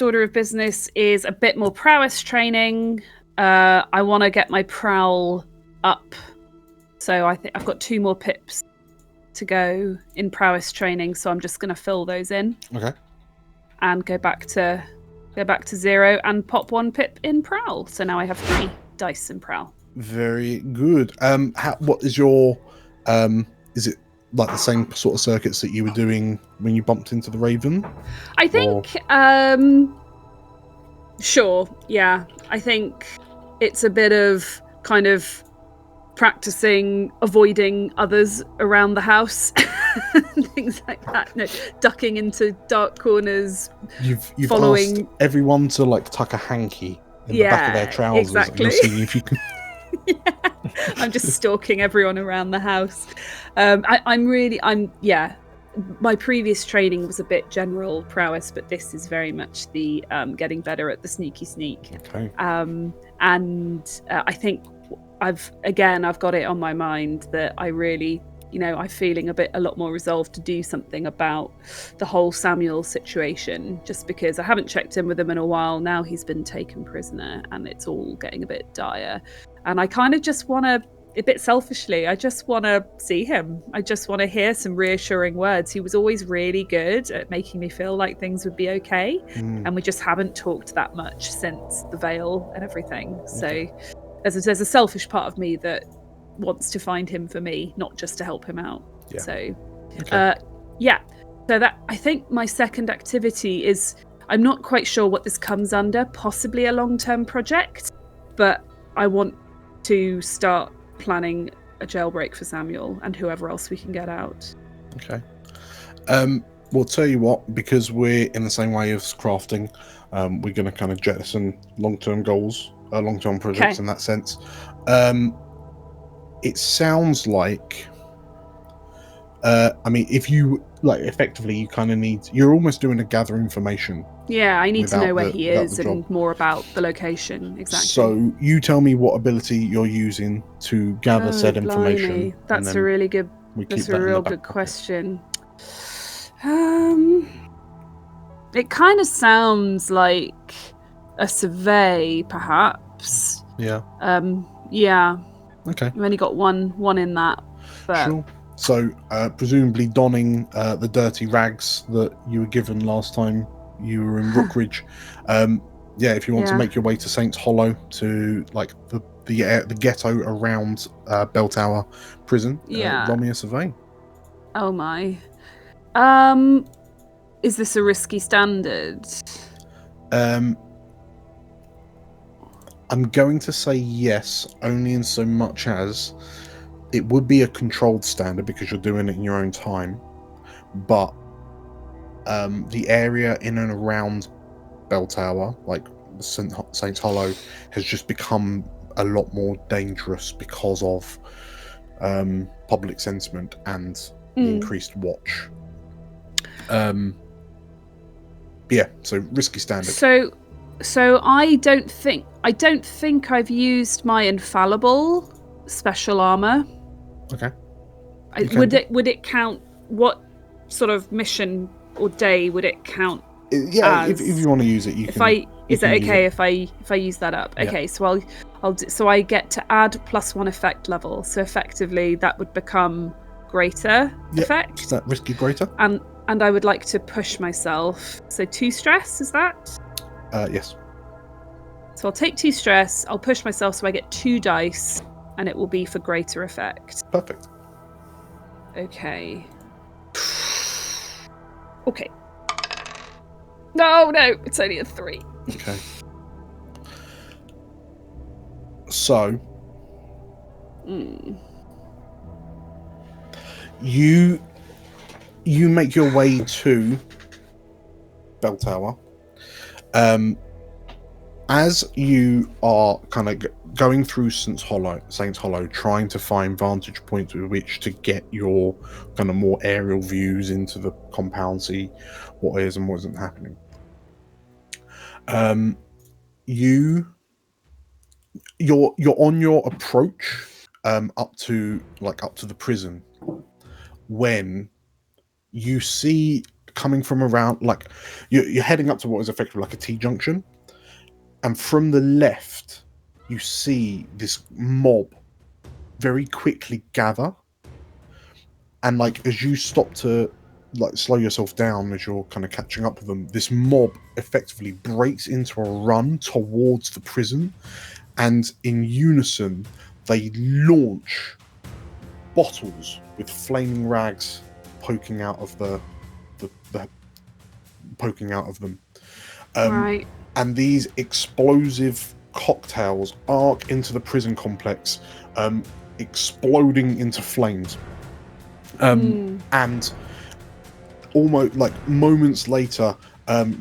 order of business is a bit more prowess training. I want to get my prowl up. So I think I've got 2 more pips to go in prowess training. So I'm just going to fill those in.
Okay.
And go back to 0 and pop 1 pip in prowl. So now I have 3 dice in prowl.
Very good. What is your? Is it like the same sort of circuits that you were doing when you bumped into the Raven?
I think. Sure. Yeah. I think it's a bit of kind of practicing avoiding others around the house. Things like that. No, ducking into dark corners.
You've
following
asked everyone to like tuck a hanky in the back of their trousers.
Exactly.
And you're seeing if you can.
Yeah. I'm just stalking everyone around the house. My previous training was a bit general prowess, but this is very much the getting better at the sneaky sneak.
Okay.
I think I've got it on my mind that I really, I'm feeling a lot more resolved to do something about the whole Samuel situation, just because I haven't checked in with him in a while. Now he's been taken prisoner and it's all getting a bit dire. And I kind of just want to, a bit selfishly, I just want to see him. I just want to hear some reassuring words. He was always really good at making me feel like things would be okay. And we just haven't talked that much since the veil and everything. So there's a selfish part of me that wants to find him for me, not just to help him out.
Yeah.
So, So that, I think my second activity is, I'm not quite sure what this comes under, possibly a long-term project, but I want to start planning a jailbreak for Samuel and whoever else we can get out.
Okay. We'll tell you what, because we're in the same way as crafting, we're going to kind of jettison long-term goals, long-term projects in that sense. It sounds like, if you, like, effectively, you kind of you're almost doing a gather information.
Yeah, I need to know where he is and more about the location, exactly.
So you tell me what ability you're using to gather said information.
That's a really good, that's a real good question. It kind of sounds like a survey, perhaps.
Yeah.
Yeah.
Okay.
I've only got one in that. But...
Sure. So, presumably donning the dirty rags that you were given last time you were in Rookridge. If you want to make your way to Saints Hollow, to like the ghetto around Bell Tower Prison, roll me a survey.
Oh my. Is this a risky standard?
I'm going to say yes, only in so much as it would be a controlled standard because you're doing it in your own time, but the area in and around Bell Tower, like Saints Hollow, has just become a lot more dangerous because of public sentiment and the increased watch. So risky standard.
So I don't think I've used my infallible special armor.
Okay.
Would it count? What sort of mission or day would it count?
If you want to use it, you can.
Is it okay if I use that up?
Yeah.
Okay, so so I get to add +1 effect level. So effectively, that would become greater effect.
Is that risky greater?
And I would like to push myself. So 2 stress, is that?
Yes.
So I'll take 2 stress. I'll push myself so I get 2 dice, and it will be for greater effect.
Perfect.
Okay. Okay. No, it's only a 3.
Okay. So, you make your way to Bell Tower. As you are kind of going through Saints Hollow, trying to find vantage points with which to get your kind of more aerial views into the compound, see what is and what isn't happening. You're on your approach up to the prison when you see coming from around, like you're heading up to what is effectively like a T-junction. And from the left, you see this mob very quickly gather. And like as you stop to like slow yourself down as you're kind of catching up with them, this mob effectively breaks into a run towards the prison. And in unison, they launch bottles with flaming rags poking out of the poking out of them.
Right.
And these explosive cocktails arc into the prison complex, exploding into flames. And almost like moments later,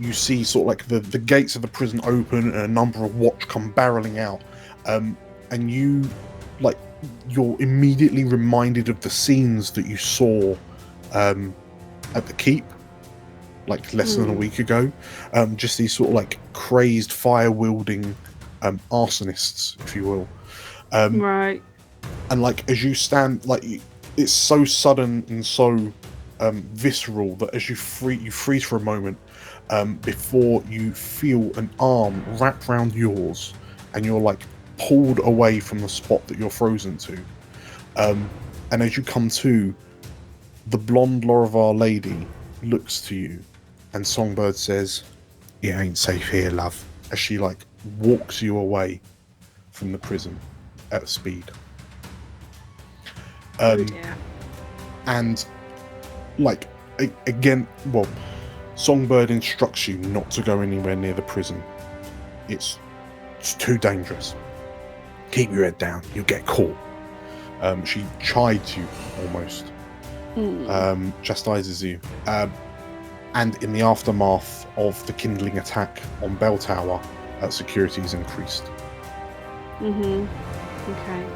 you see sort of like the gates of the prison open and a number of watch come barreling out. And you're immediately reminded of the scenes that you saw at the keep, like less than a week ago. Just these sort of like crazed fire-wielding arsonists, if you will.
Right.
And like as you stand, like it's so sudden and so visceral that as you freeze for a moment before you feel an arm wrapped around yours, and you're like pulled away from the spot that you're frozen to. And as you come to, the blonde Lorivar lady looks to you, and Songbird says, "It ain't safe here, love," as she like walks you away from the prison at speed. And like again, well, Songbird instructs you not to go anywhere near the prison. It's too dangerous. Keep your head down, you'll get caught. She chides you almost. Chastises you. And in the aftermath of the kindling attack on Bell Tower, security is increased.
Okay.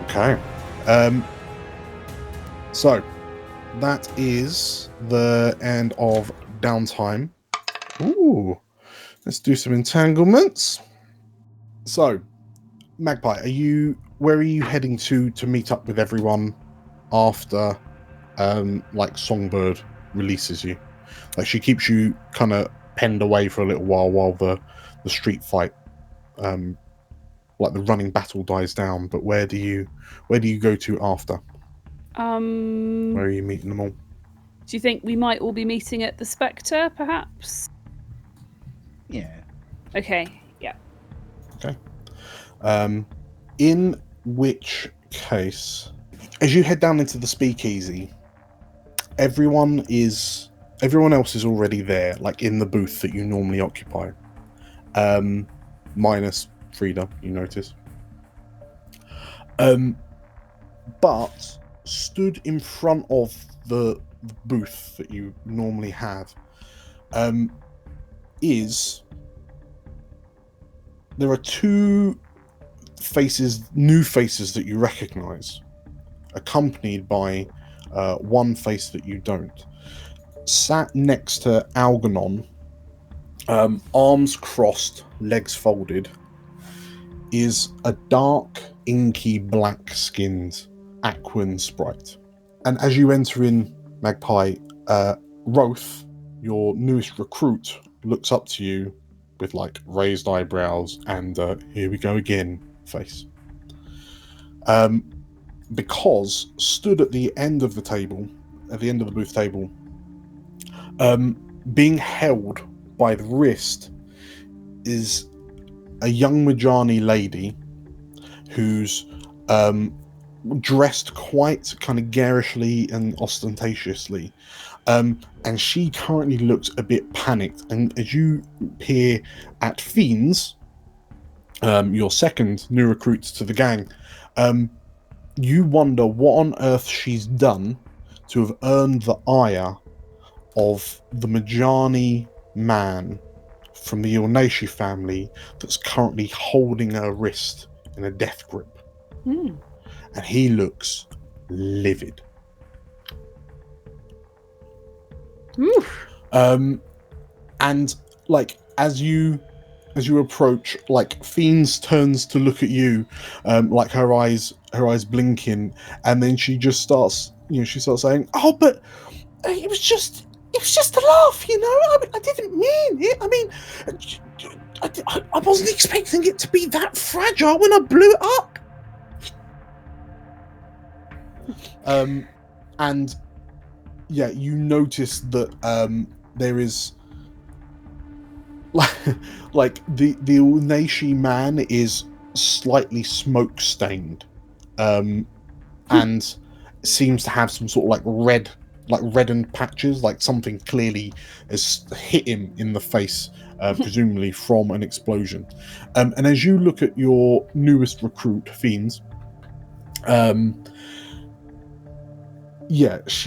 Okay. So that is the end of downtime. Ooh. Let's do some entanglements. So, Magpie, where are you heading to meet up with everyone after like Songbird releases you? Like she keeps you kind of penned away for a little while the street fight, like the running battle dies down, but where do you go to after? Where are you meeting them all?
Do you think we might all be meeting at the Spectre, perhaps?
Yeah.
Okay, yeah.
Okay. In which case, as you head down into the speakeasy, everyone else is already there, like in the booth that you normally occupy. Minus Frida, you notice. But stood in front of the booth that you normally have, there are two new faces that you recognize, accompanied by one face that you don't. Sat next to Algernon, arms crossed, legs folded, is a dark, inky, black-skinned Aquan sprite. And as you enter in, Magpie, Roth, your newest recruit, looks up to you with like raised eyebrows and here we go again face. Because stood at the end of the table, at the end of the booth table, being held by the wrist, is a young Majani lady who's dressed quite kind of garishly and ostentatiously. And she currently looks a bit panicked. And as you peer at Fiends, your second new recruit to the gang, you wonder what on earth she's done to have earned the ire of the Majani man from the Ilnashi family that's currently holding her wrist in a death grip.
Hmm.
And he looks livid.
Oof.
And like as you approach, like Fiends turns to look at you, like her eyes blinking, and then she just starts saying, "Oh, but it was just a laugh, you know. I didn't mean it. I mean, I wasn't expecting it to be that fragile when I blew it up." And yeah, you notice that there is like the Ilnashi man is slightly smoke stained, and seems to have some sort of reddened patches, like something clearly has hit him in the face, presumably from an explosion. And as you look at your newest recruit, Fiends,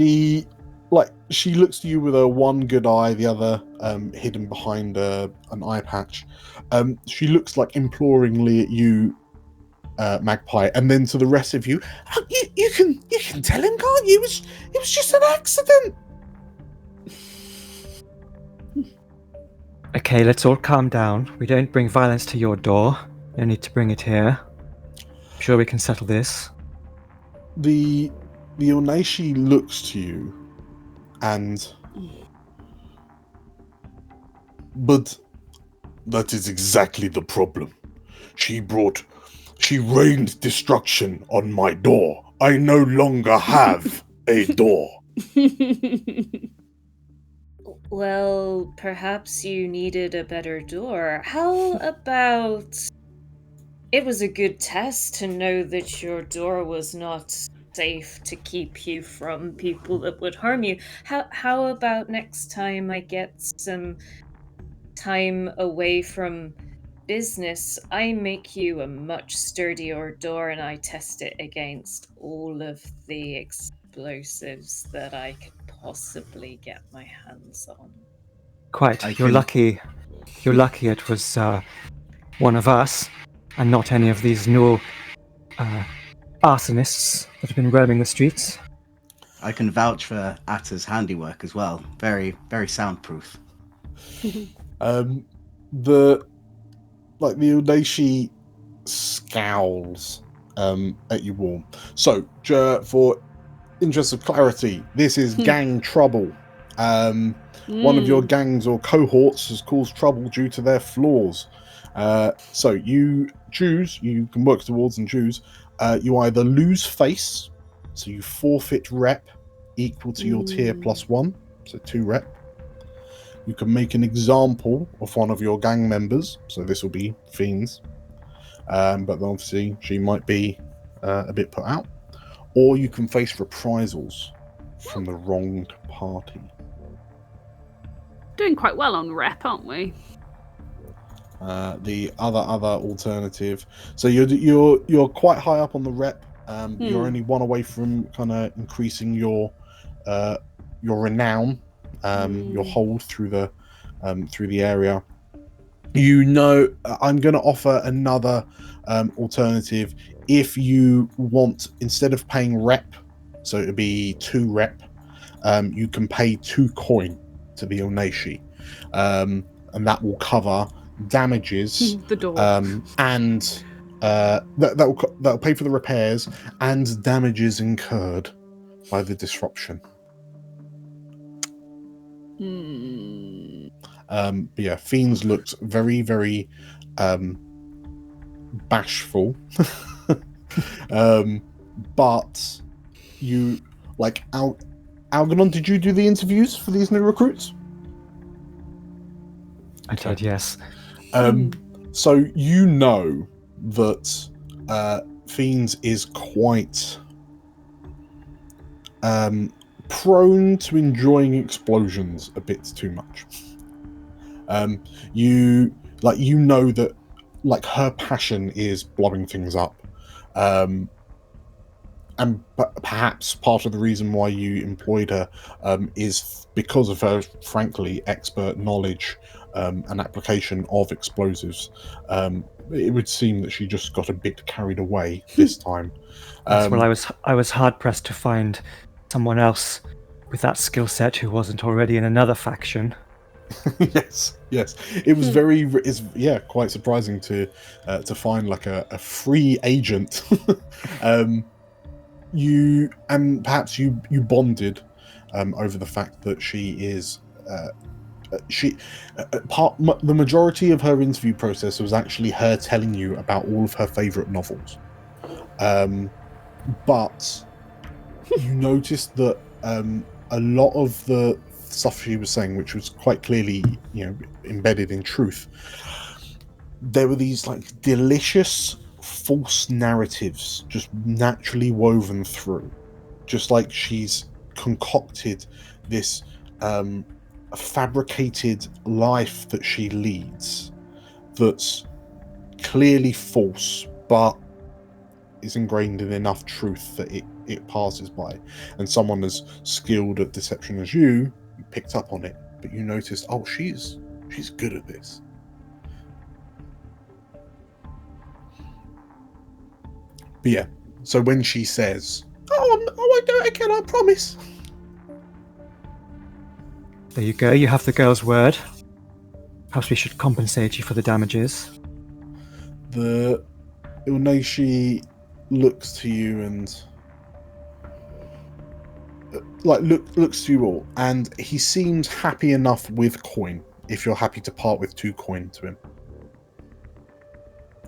she looks to you with her one good eye, the other hidden behind an eye patch. She looks like imploringly at you, Magpie, and then to the rest of you. "Oh, you can tell him, can't you? It was just an accident."
Okay, let's all calm down. We don't bring violence to your door. No need to bring it here. I'm sure we can settle this.
The Ilnashi looks to you, and but that is exactly the problem. She rained destruction on my door. I no longer have a door.
Well, perhaps you needed a better door. How about it was a good test to know that your door was not safe to keep you from people that would harm you. How about next time I get some time away from business, I make you a much sturdier door and I test it against all of the explosives that I could possibly get my hands on.
Quite. You're lucky it was one of us and not any of these new arsonists that have been roaming the streets.
I can vouch for Atta's handiwork as well. Very, very soundproof.
The Ilnashi scowls at you all. So, for interest of clarity, this is gang trouble. One of your gangs or cohorts has caused trouble due to their flaws. So you choose, you can work towards and choose. You either lose face, so you forfeit rep equal to your tier +1, so 2 rep. You can make an example of one of your gang members, so this will be Fiends, but obviously she might be a bit put out. Or you can face reprisals from the wronged party.
Doing quite well on rep, aren't we?
The other alternative, so you're quite high up on the rep. You're only one away from kind of increasing your renown, your hold through the area. You know, I'm going to offer another alternative. If you want, instead of paying rep, so it'd be 2 rep, you can pay 2 coin to the Ilnashi, and that will cover damages,
the door,
and that'll pay for the repairs and damages incurred by the disruption. But yeah, Fiends looks very, very bashful. But you, like, Algernon, did you do the interviews for these new recruits?
I did, yes.
So you know that Fiends is quite prone to enjoying explosions a bit too much. You know that, like, her passion is blowing things up, and perhaps part of the reason why you employed her is because of her, frankly, expert knowledge an application of explosives. It would seem that she just got a bit carried away this time.
Well, I was hard pressed to find someone else with that skill set who wasn't already in another faction.
yes. It was quite surprising to find like a free agent. You perhaps you bonded over the fact that she is the majority of her interview process was actually her telling you about all of her favorite novels, but you noticed that a lot of the stuff she was saying, which was quite clearly embedded in truth, there were these like delicious false narratives just naturally woven through, just like she's concocted this fabricated life that she leads that's clearly false but is ingrained in enough truth that it passes by. And someone as skilled at deception as you picked up on it, but you noticed, oh, she's good at this. But yeah, so when she says, I won't do it again, I promise.
There you go, you have the girl's word. Perhaps we should compensate you for the damages.
The Ilnashi looks to you and looks to you all, and he seems happy enough with coin, if you're happy to part with 2 coin to him.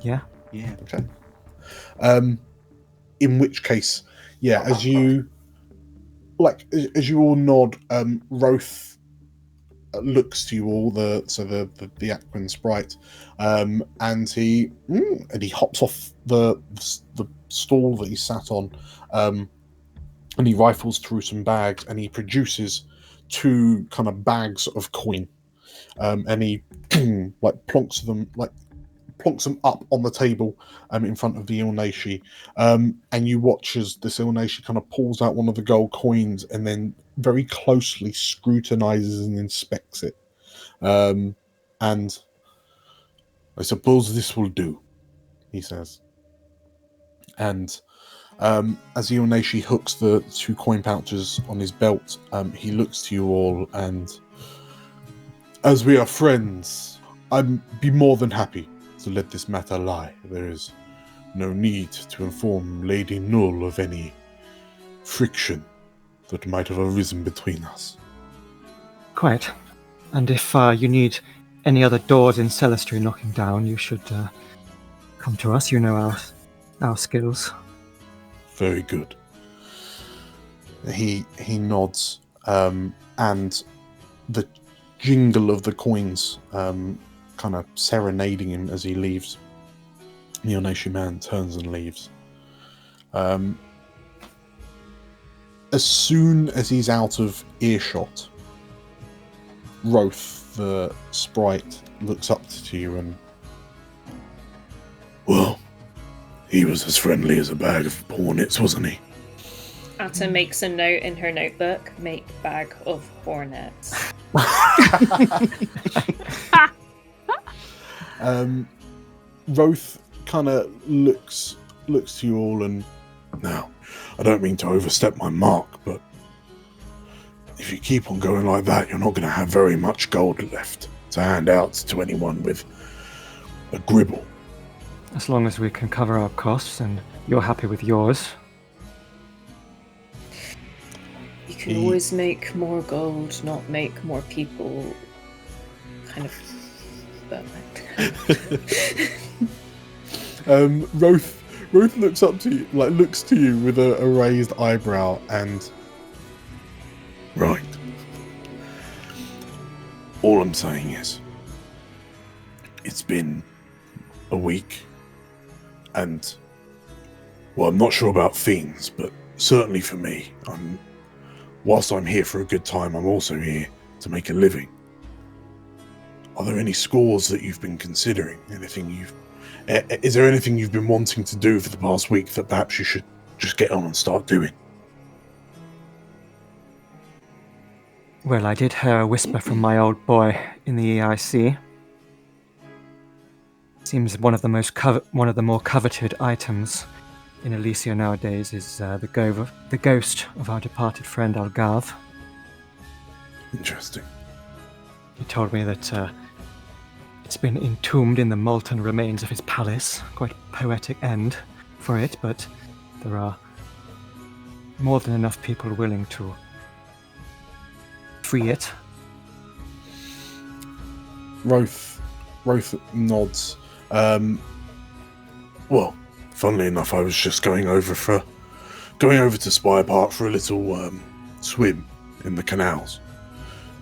Yeah.
Okay. In which case, as you all nod, Roth looks to you all, the Aquan sprite, and he hops off the stall that he sat on, and he rifles through some bags, and he produces 2 kind of bags of coin, and he plonks them up on the table in front of the Ilnashi, and you watch as this Ilnashi kind of pulls out one of the gold coins and then very closely scrutinizes and inspects it. And I suppose this will do, he says. And as the Ilnashi hooks the 2 coin pouches on his belt, he looks to you all, and as we are friends, I'd be more than happy to let this matter lie. There is no need to inform Lady Null of any friction that might have arisen between us.
Quite. And if you need any other doors in Celestry knocking down, you should come to us. You know our skills.
Very good. He nods, and the jingle of the coins kind of serenading him as he leaves. The Ilnashi man turns and leaves. As soon as he's out of earshot, Roth, the sprite, looks up to you and... Well, he was as friendly as a bag of hornets, wasn't he?
Atta makes a note in her notebook, make bag of hornets.
Roth kind of looks to you all, and now, I don't mean to overstep my mark, but if you keep on going like that, you're not going to have very much gold left to hand out to anyone with a gribble.
As long as we can cover our costs and you're happy with yours.
You can always make more gold, not make more people. Kind of.
Roth looks up to you, looks to you with a raised eyebrow, and right. All I'm saying is, it's been a week, and well, I'm not sure about fiends, but certainly for me, whilst I'm here for a good time, I'm also here to make a living. Are there any scores that you've been considering? Is there anything you've been wanting to do for the past week that perhaps you should just get on and start doing?
Well, I did hear a whisper from my old boy in the EIC. Seems one of the more coveted items in Elysia nowadays is the ghost of our departed friend Algarve.
Interesting.
He told me that it's been entombed in the molten remains of his palace. Quite a poetic end for it, but there are more than enough people willing to free it.
Roth nods.
Well, funnily enough, I was just going over to Spire Park for a little swim in the canals.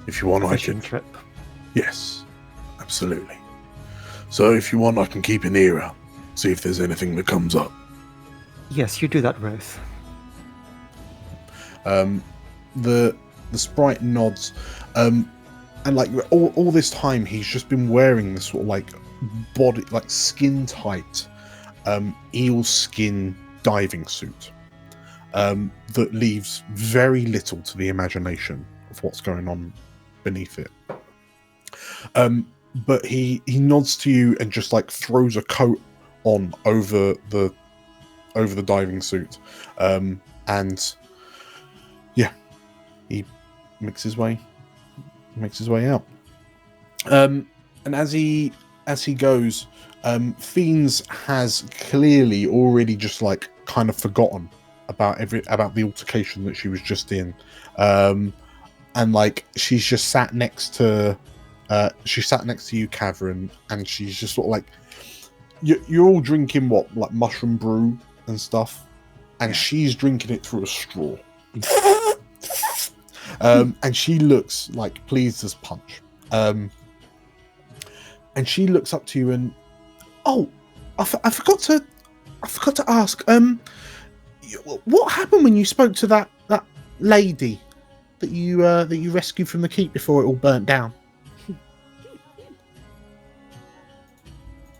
If you want, I
Fishing
can.
trip.
Yes, absolutely. So if you want, I can keep an ear out, see if there's anything that comes up.
Yes, you do that, Roth.
The sprite nods, and like all this time he's just been wearing this sort of like body, like skin tight, eel skin diving suit, that leaves very little to the imagination of what's going on beneath it. But he nods to you and just like throws a coat on over the diving suit, and yeah, he makes his way out. And as he goes, Fiends has clearly already just like kind of forgotten about the altercation that she was just in, and like she's just sat next to you, Cavern, and she's just sort of like, you're all drinking what, like mushroom brew and stuff, and she's drinking it through a straw. And she looks like pleased as punch. And she looks up to you and, I forgot to ask. What happened when you spoke to that lady that you rescued from the keep before it all burnt down?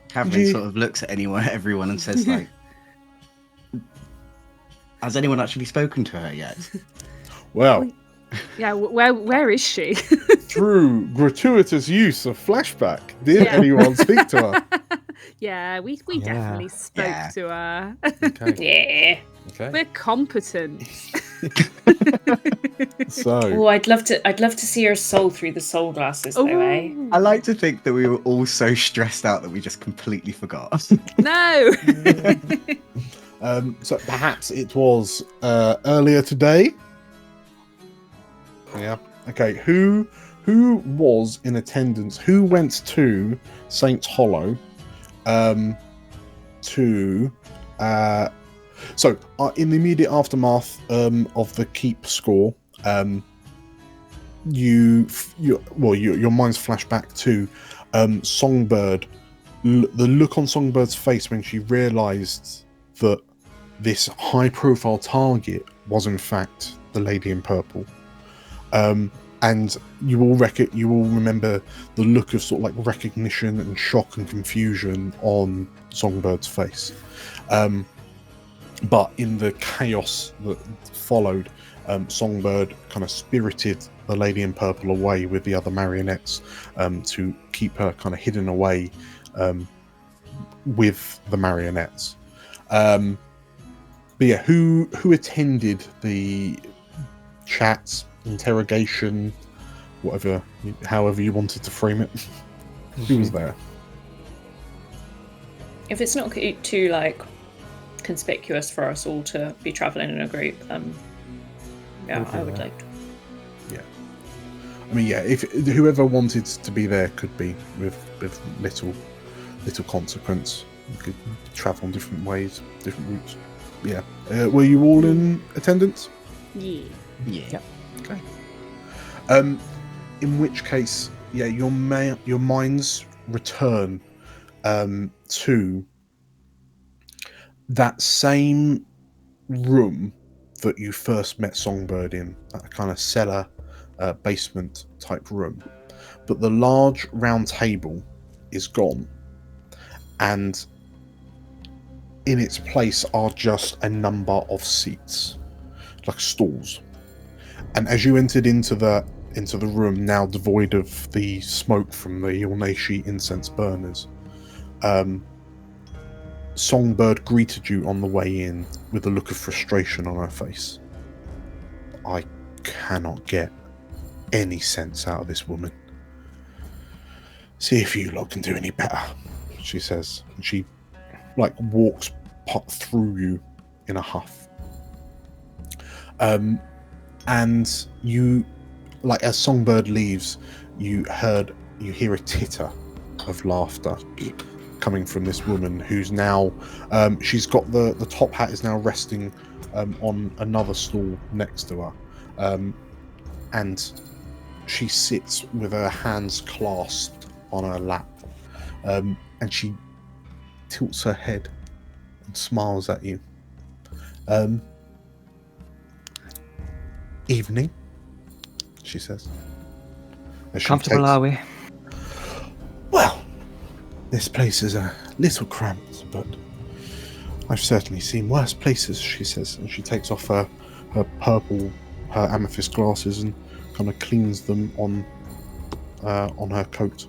Catherine sort of looks at everyone and says, like, has anyone actually spoken to her yet?
Well,
yeah, where is she?
Through gratuitous use of flashback, did anyone speak to her?
Yeah, we definitely spoke to her.
Okay.
Yeah.
Okay.
We're competent.
So,
I'd love to see her soul through the soul glasses, though, eh?
I like to think that we were all so stressed out that we just completely forgot.
No.
so perhaps it was earlier today. Yeah. Okay. Who was in attendance? Who went to Saints Hollow? So in the immediate aftermath of the keep score, your minds flash back to Songbird. The look on Songbird's face when she realised that this high-profile target was in fact the Lady in Purple. And you all remember the look of sort of like recognition and shock and confusion on Songbird's face. But in the chaos that followed, Songbird kind of spirited the Lady in Purple away with the other marionettes to keep her kind of hidden away with the marionettes. But yeah, who attended the chats, interrogation, however you wanted to frame it? Who was there?
If it's not too like conspicuous for us all to be traveling in a group, yeah, I would like to.
Yeah, I mean, yeah, if whoever wanted to be there could be with little consequence. You could travel in different ways, different routes. Yeah, were you all in attendance?
Yeah.
Okay. In which case, yeah, your minds return to that same room that you first met Songbird in, that kind of cellar, basement type room. But the large round table is gone, and in its place are just a number of seats, like stalls. And as you entered into the into the room, now devoid of the smoke from the Ornashi incense burners. Songbird greeted you on the way in with a look of frustration on her face. I cannot get any sense out of this woman. See if you lot can do any better, she says. And she walks through you in a huff. And you, as Songbird leaves, you hear a titter of laughter coming from this woman who's now, she's got the top hat is now resting on another stool next to her. And she sits with her hands clasped on her lap. And she tilts her head and smiles at you. Evening, she says.
Comfortable, are we?
Well, this place is a little cramped, but I've certainly seen worse places, she says. And she takes off her amethyst glasses and kind of cleans them on her coat.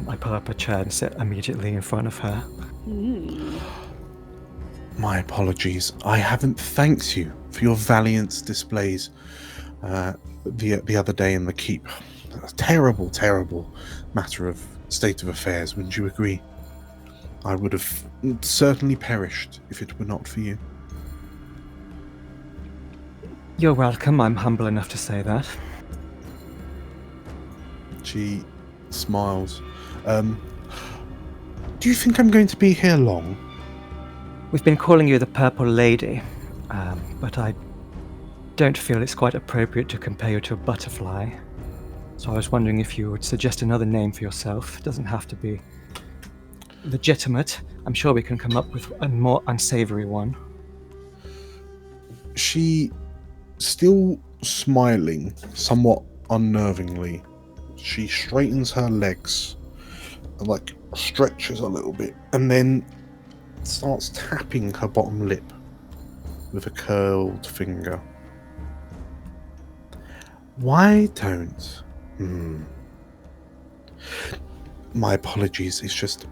I pull up a chair and sit immediately in front of her.
My apologies. I haven't thanked you for your valiant displays the other day in the keep. A terrible, terrible matter of state of affairs, wouldn't you agree? I would have certainly perished if it were not for you.
You're welcome. I'm humble enough to say that.
She smiles. Do you think I'm going to be here long?
We've been calling you the Purple Lady, but I don't feel it's quite appropriate to compare you to a butterfly. So I was wondering if you would suggest another name for yourself. It doesn't have to be legitimate. I'm sure we can come up with a more unsavory one.
She, still smiling, somewhat unnervingly, she straightens her legs and stretches a little bit, and then starts tapping her bottom lip with a curled finger. Why don't... My apologies, it's just...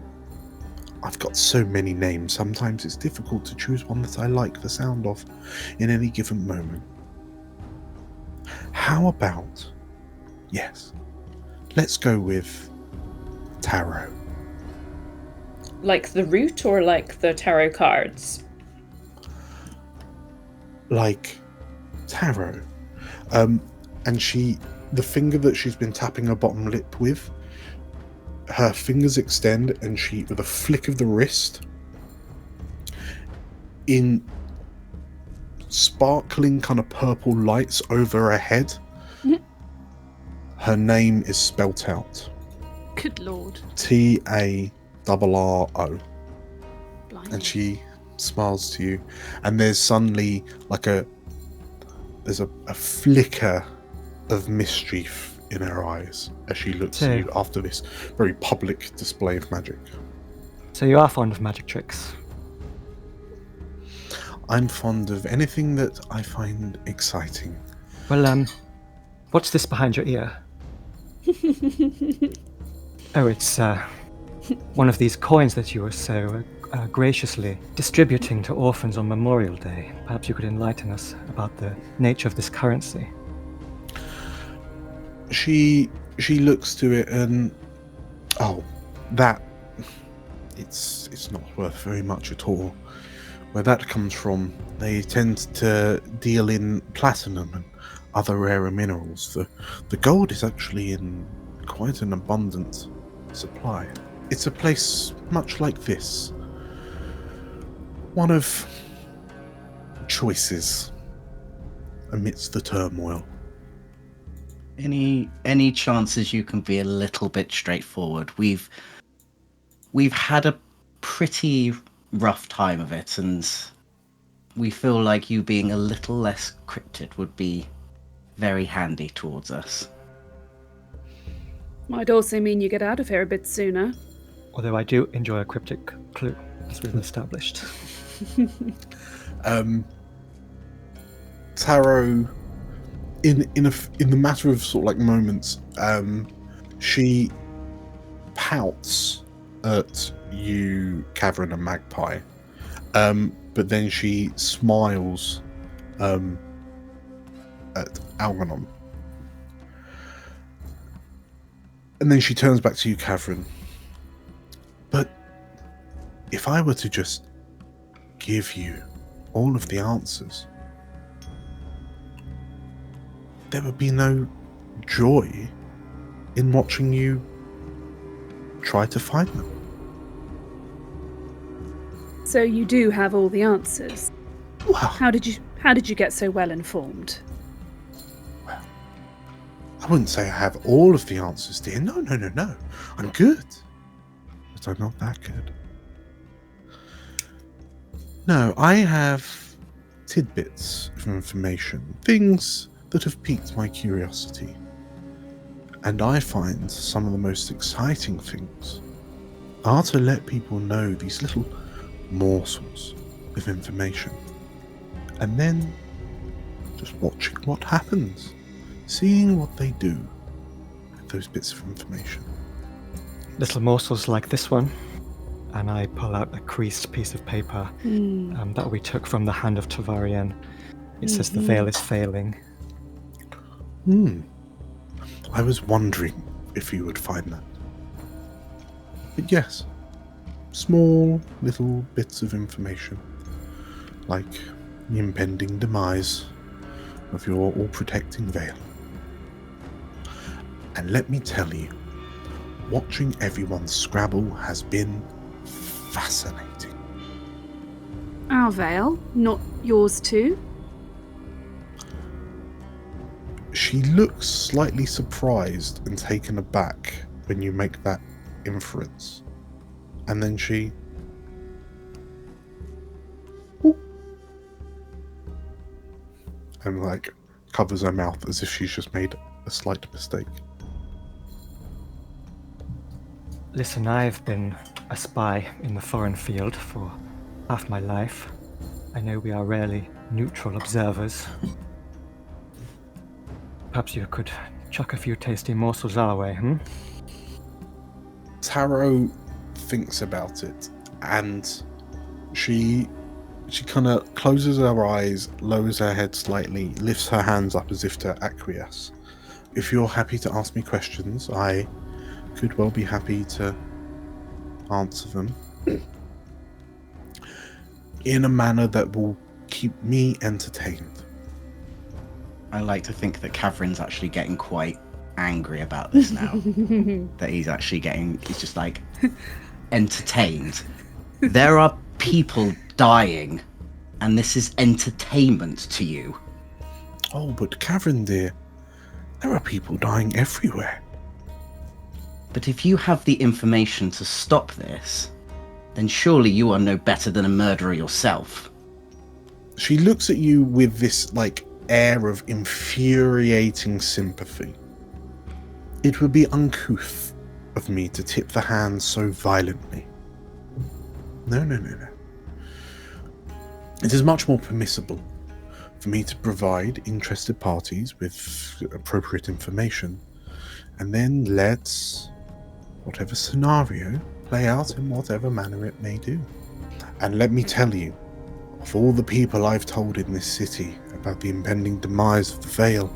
I've got so many names, sometimes it's difficult to choose one that I like the sound of in any given moment. How about... Yes, let's go with tarot.
Like the root or like the tarot cards?
Like tarot. And the finger that she's been tapping her bottom lip with, her fingers extend, and she, with a flick of the wrist, in sparkling kind of purple lights over her head, her name is spelt out.
Good lord.
TARRO.
Blimey.
And she smiles to you, and there's suddenly there's a flicker of mischief in her eyes as she looks at you after this very public display of magic.
So you are fond of magic tricks?
I'm fond of anything that I find exciting.
Well, what's this behind your ear? Oh, it's one of these coins that you were so graciously distributing to orphans on Memorial Day. Perhaps you could enlighten us about the nature of this currency.
She looks to it and it's not worth very much at all. Where that comes from, they tend to deal in platinum and other rarer minerals. The gold is actually in quite an abundant supply. It's a place much like this. One of choices amidst the turmoil.
Any chances you can be a little bit straightforward? We've had a pretty rough time of it, and we feel like you being a little less cryptic would be very handy towards us.
Might also mean you get out of here a bit sooner.
Although I do enjoy a cryptic clue, as we've established.
Tarot, in the matter of sort of like moments, she pouts at you, Cavern and Magpie, but then she smiles at Algernon. And then she turns back to you, Cavern. But if I were to just give you all of the answers, there would be no joy in watching you try to find them.
So you do have all the answers.
Well,
How did you get so well informed?
well, I wouldn't say I have all of the answers, dear. No. I'm good. But I'm not that good. No, I have tidbits of information, things that have piqued my curiosity. And I find some of the most exciting things are to let people know these little morsels of information. And then just watching what happens, seeing what they do with those bits of information.
Little morsels like this one. And I pull out a creased piece of paper that we took from the hand of Tavarian. It says the veil is failing.
I was wondering if you would find that. But yes, small little bits of information, like the impending demise of your all-protecting veil. And let me tell you, watching everyone scrabble has been fascinating.
Our veil, not yours too?
She looks slightly surprised and taken aback when you make that inference. And then she... Ooh, and like covers her mouth as if she's just made a slight mistake.
Listen, I've been a spy in the foreign field for half my life. I know we are rarely neutral observers. Perhaps you could chuck a few tasty morsels our way,
Taro thinks about it, and she kind of closes her eyes, lowers her head slightly, lifts her hands up as if to acquiesce. If you're happy to ask me questions, I could well be happy to answer them in a manner that will keep me entertained.
I like to think that Caverin's actually getting quite angry about this now. That he's just like entertained. There are people dying, and this is entertainment to you.
Oh, but Caverin, dear, there are people dying everywhere.
But if you have the information to stop this, then surely you are no better than a murderer yourself.
She looks at you with this, like, air of infuriating sympathy. It would be uncouth of me to tip the hand so violently. No. It is much more permissible for me to provide interested parties with appropriate information, and then let whatever scenario play out in whatever manner it may do. And let me tell you, of all the people I've told in this city about the impending demise of the Vale,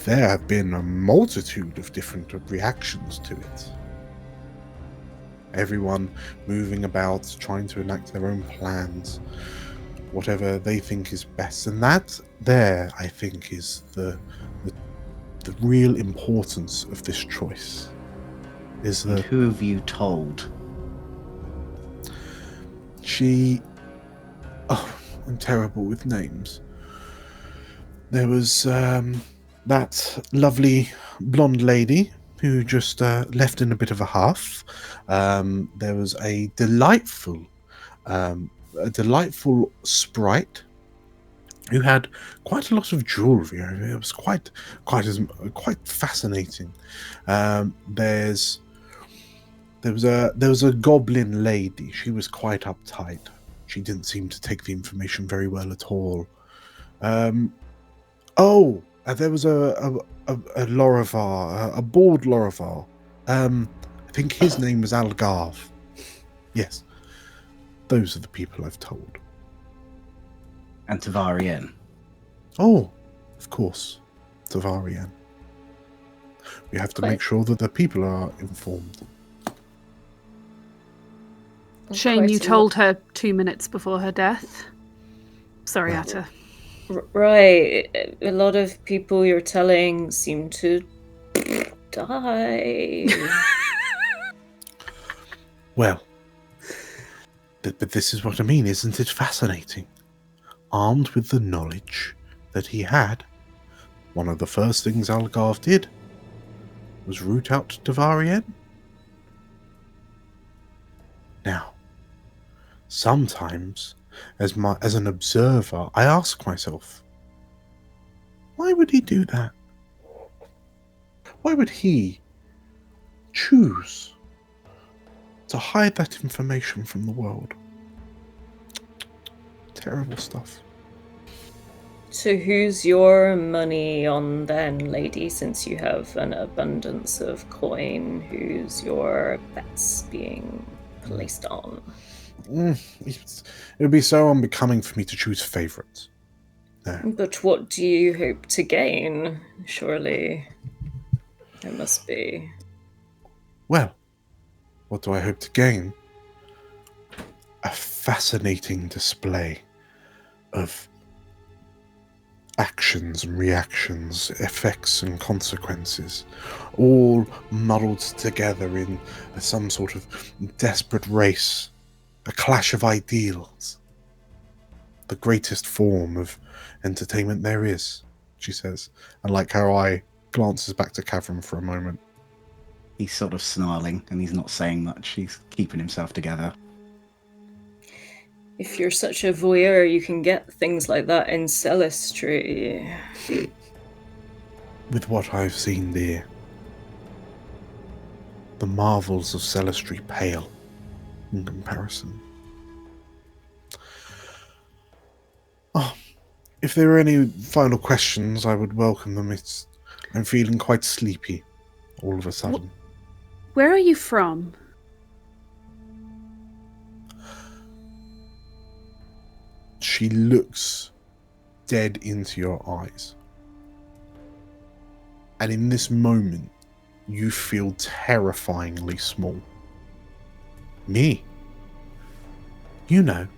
there have been a multitude of different reactions to it. Everyone moving about, trying to enact their own plans, whatever they think is best. And that there, I think, is the real importance of this choice. Is that...
And who have you told?
Oh, I'm terrible with names. There was that lovely blonde lady who just left in a bit of a huff. There was a delightful sprite who had quite a lot of jewelry. It was quite fascinating. There was a goblin lady. She was quite uptight. She didn't seem to take the information very well at all. There was a Lorivar, a bald Lorivar. I think his name was Algarve. Yes. Those are the people I've told.
And Tavarian.
Oh, of course. Tavarian. We have to make sure that the people are informed.
Shame you told her 2 minutes before her death. Sorry, Atta.
Right. A lot of people you're telling seem to die.
Well, but this is what I mean, isn't it fascinating? Armed with the knowledge that he had, one of the first things Algarve did was root out Tavarian. Now, sometimes, as an observer, I ask myself, why would he do that? Why would he choose to hide that information from the world? Terrible stuff.
So who's your money on then, lady, since you have an abundance of coin? Who's your bets being placed on?
It would be so unbecoming for me to choose favourites. No.
But what do you hope to gain? Surely there must be.
Well, what do I hope to gain? A fascinating display of actions and reactions, effects and consequences, all muddled together in some sort of desperate race, a clash of ideals. The greatest form of entertainment there is, she says, and like her eye glances back to Cavern for a moment.
He's sort of snarling and he's not saying much. He's keeping himself together.
If you're such a voyeur, you can get things like that in Celestry.
With what I've seen, dear, the marvels of Celestry pale in comparison. Oh, if there are any final questions, I would welcome them. I'm feeling quite sleepy all of a sudden.
Where are you from?
She looks dead into your eyes. And in this moment, you feel terrifyingly small. Me? You know.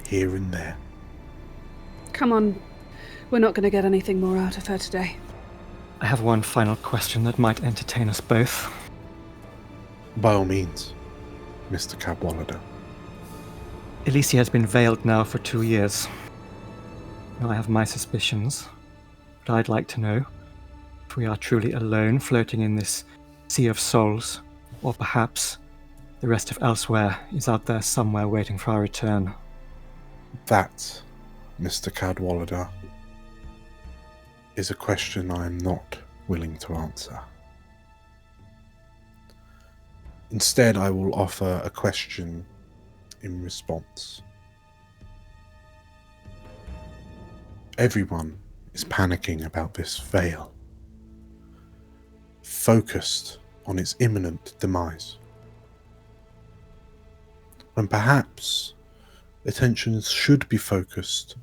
Here and there.
Come on. We're not going to get anything more out of her today.
I have one final question that might entertain us both.
By all means, Mr. Cadwallader.
Elysia has been veiled now for 2 years. Now I have my suspicions, but I'd like to know if we are truly alone floating in this sea of souls, or perhaps the rest of Elsewhere is out there somewhere waiting for our return.
That, Mr. Cadwallader, is a question I am not willing to answer. Instead, I will offer a question in response. Everyone is panicking about this veil, focused on its imminent demise, when perhaps attention should be focused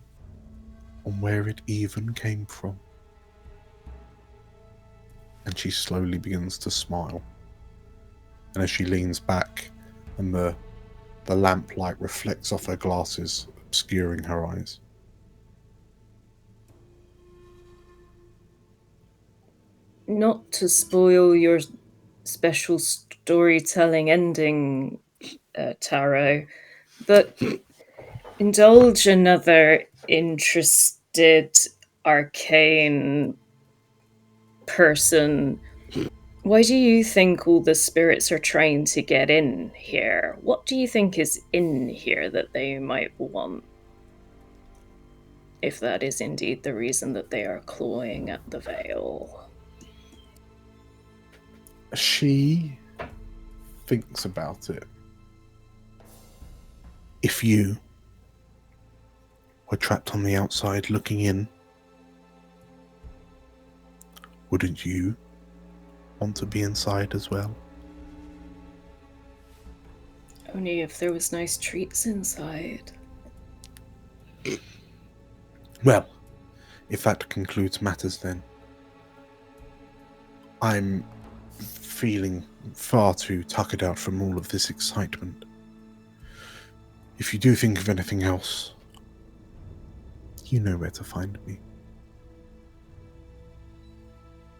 on where it even came from. And she slowly begins to smile. And as she leans back and the lamplight reflects off her glasses, obscuring her eyes.
Not to spoil your special storytelling ending, Taro, but indulge another interested arcane person. Why do you think all the spirits are trying to get in here? What do you think is in here that they might want? If that is indeed the reason that they are clawing at the veil.
She thinks about it. If you were trapped on the outside looking in, Wouldn't you want to be inside as well?
Only if there was nice treats inside.
Well, if that concludes matters then. I'm feeling far too tuckered out from all of this excitement. If you do think of anything else, you know where to find me.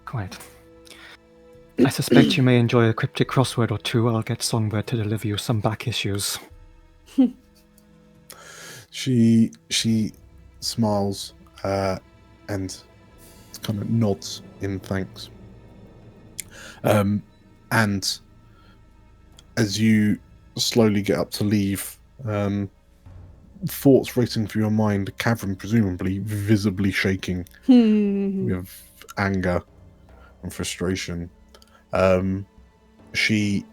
Quite. I suspect you may enjoy a cryptic crossword or two. I'll get Songbird to deliver you some back issues.
She smiles and kind of nods in thanks. And as you slowly get up to leave, thoughts racing through your mind, Cavern presumably visibly shaking with anger and frustration. She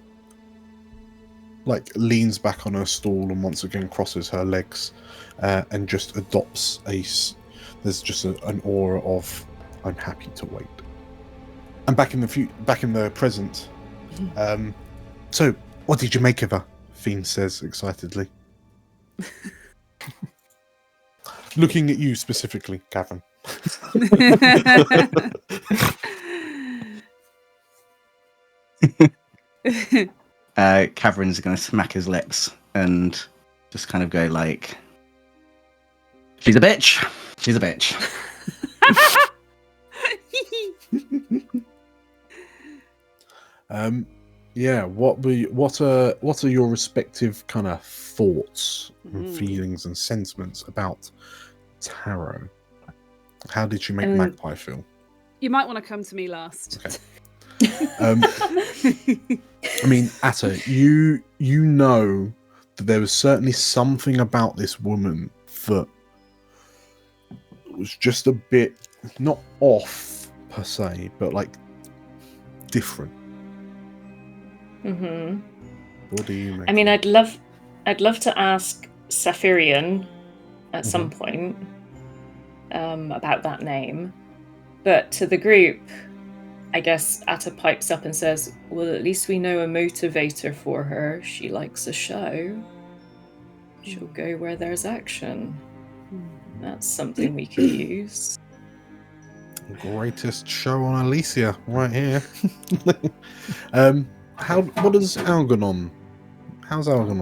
leans back on her stool and once again crosses her legs and just adopts there's just an aura of I'm happy to wait. And back in the present. So what did you make of her? Fiend says excitedly. Looking at you specifically, Cavern.
Cavern's going to smack his lips and just kind of go like, she's a bitch. She's a bitch.
Yeah. What are your respective kind of thoughts and feelings and sentiments about Tarot? How did you make Magpie feel?
You might want to come to me last.
Okay. I mean, Atta, you know that there was certainly something about this woman that was just a bit not off per se, but different. What do you make?
I mean, I'd love to ask Saphirian at some point about that name, but to the group, I guess Atta pipes up and says, well, at least we know a motivator for her. She likes a show. She'll go where there's action. That's something we could use.
Greatest show on Elysia, right here. How's Algernon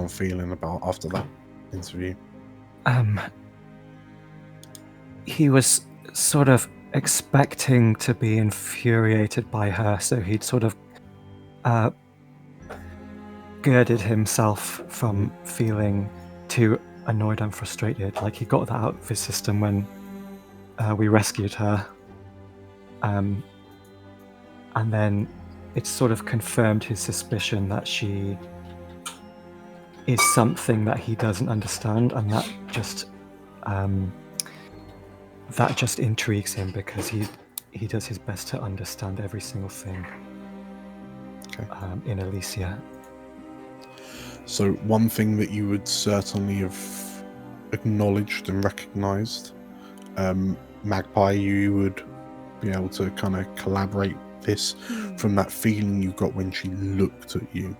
feeling about after that interview?
He was sort of expecting to be infuriated by her, so he'd sort of girded himself from feeling too annoyed and frustrated. He got that out of his system when we rescued her. And then it sort of confirmed his suspicion that she is something that he doesn't understand, and that just intrigues him because he does his best to understand every single thing in Elysia.
So one thing that you would certainly have acknowledged and recognised, Magpie, you would be able to kind of collaborate this from that feeling you got when she looked at you,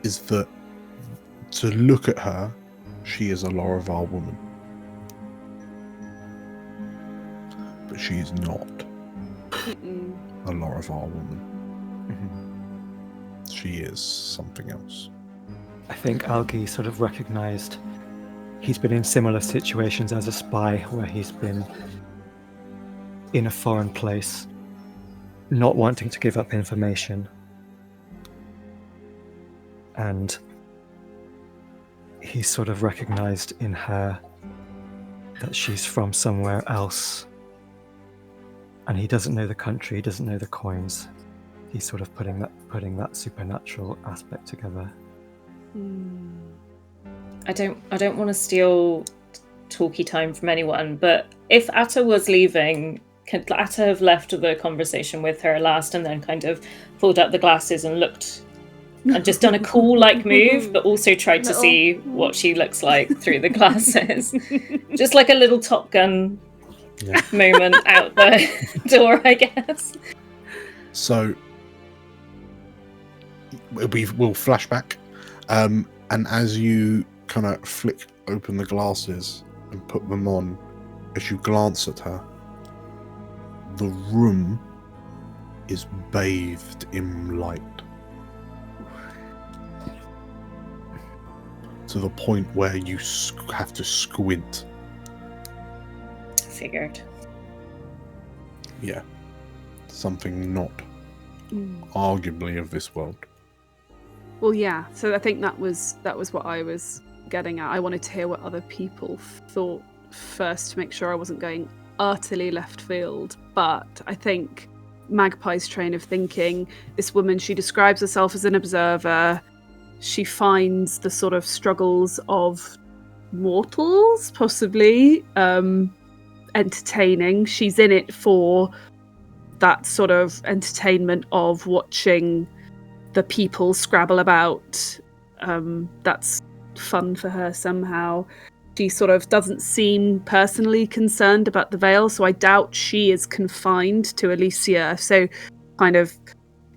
is that to look at her, she is a Laravel woman. But she is not a Laravel woman. She is something else.
I think Algi sort of recognised he's been in similar situations as a spy where he's been in a foreign place, not wanting to give up information. And he sort of recognised in her that she's from somewhere else. And he doesn't know the country, he doesn't know the coins. He's sort of putting that supernatural aspect together.
I don't want to steal talky time from anyone, but if Atta was leaving, could Atta have left the conversation with her last and then kind of pulled up the glasses and looked and just done a cool move, but also tried to see what she looks like through the glasses? Just like a little Top Gun moment out the door, I guess.
So we'll flash back, and as you kind of flick open the glasses and put them on, as you glance at her, the room is bathed in light to the point where you have to squint.
Figured.
Yeah, something not arguably of this world.
Well, yeah. So I think that was what I was getting at. I wanted to hear what other people thought first to make sure I wasn't going utterly left field. But I think Magpie's train of thinking, this woman, she describes herself as an observer. She finds the sort of struggles of mortals, possibly, entertaining. She's in it for that sort of entertainment of watching the people scrabble about. That's fun for her somehow. She sort of doesn't seem personally concerned about the veil, so I doubt she is confined to Elysia. So kind of,